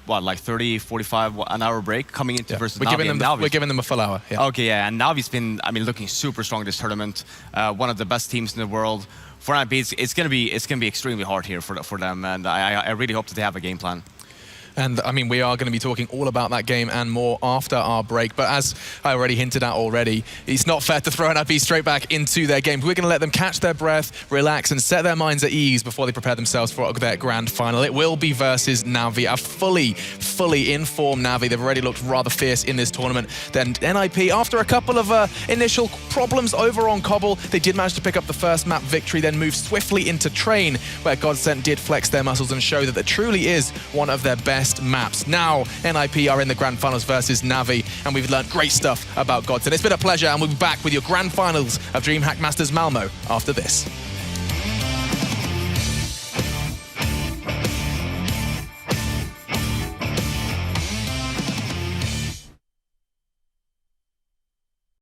like 30, 45, an hour break coming into versus Navi. We're giving them a full hour. Yeah. Okay, yeah, and Navi's been, looking super strong this tournament. One of the best teams in the world. For NIP, it's gonna be extremely hard here for them, and I really hope that they have a game plan. And I mean, we are going to be talking all about that game and more after our break. But as I already hinted at already, it's not fair to throw NIP straight back into their game. We're going to let them catch their breath, relax, and set their minds at ease before they prepare themselves for their grand final. It will be versus Navi, a fully informed Navi. They've already looked rather fierce in this tournament. Then NIP, after a couple of initial problems over on Cobble, they did manage to pick up the first map victory, then move swiftly into Train, where GODSENT did flex their muscles and show that it truly is one of their best maps. Now, NIP are in the grand finals versus Navi, and we've learned great stuff about GODSENT. It's been a pleasure, and we'll be back with your grand finals of DreamHack Masters Malmö after this.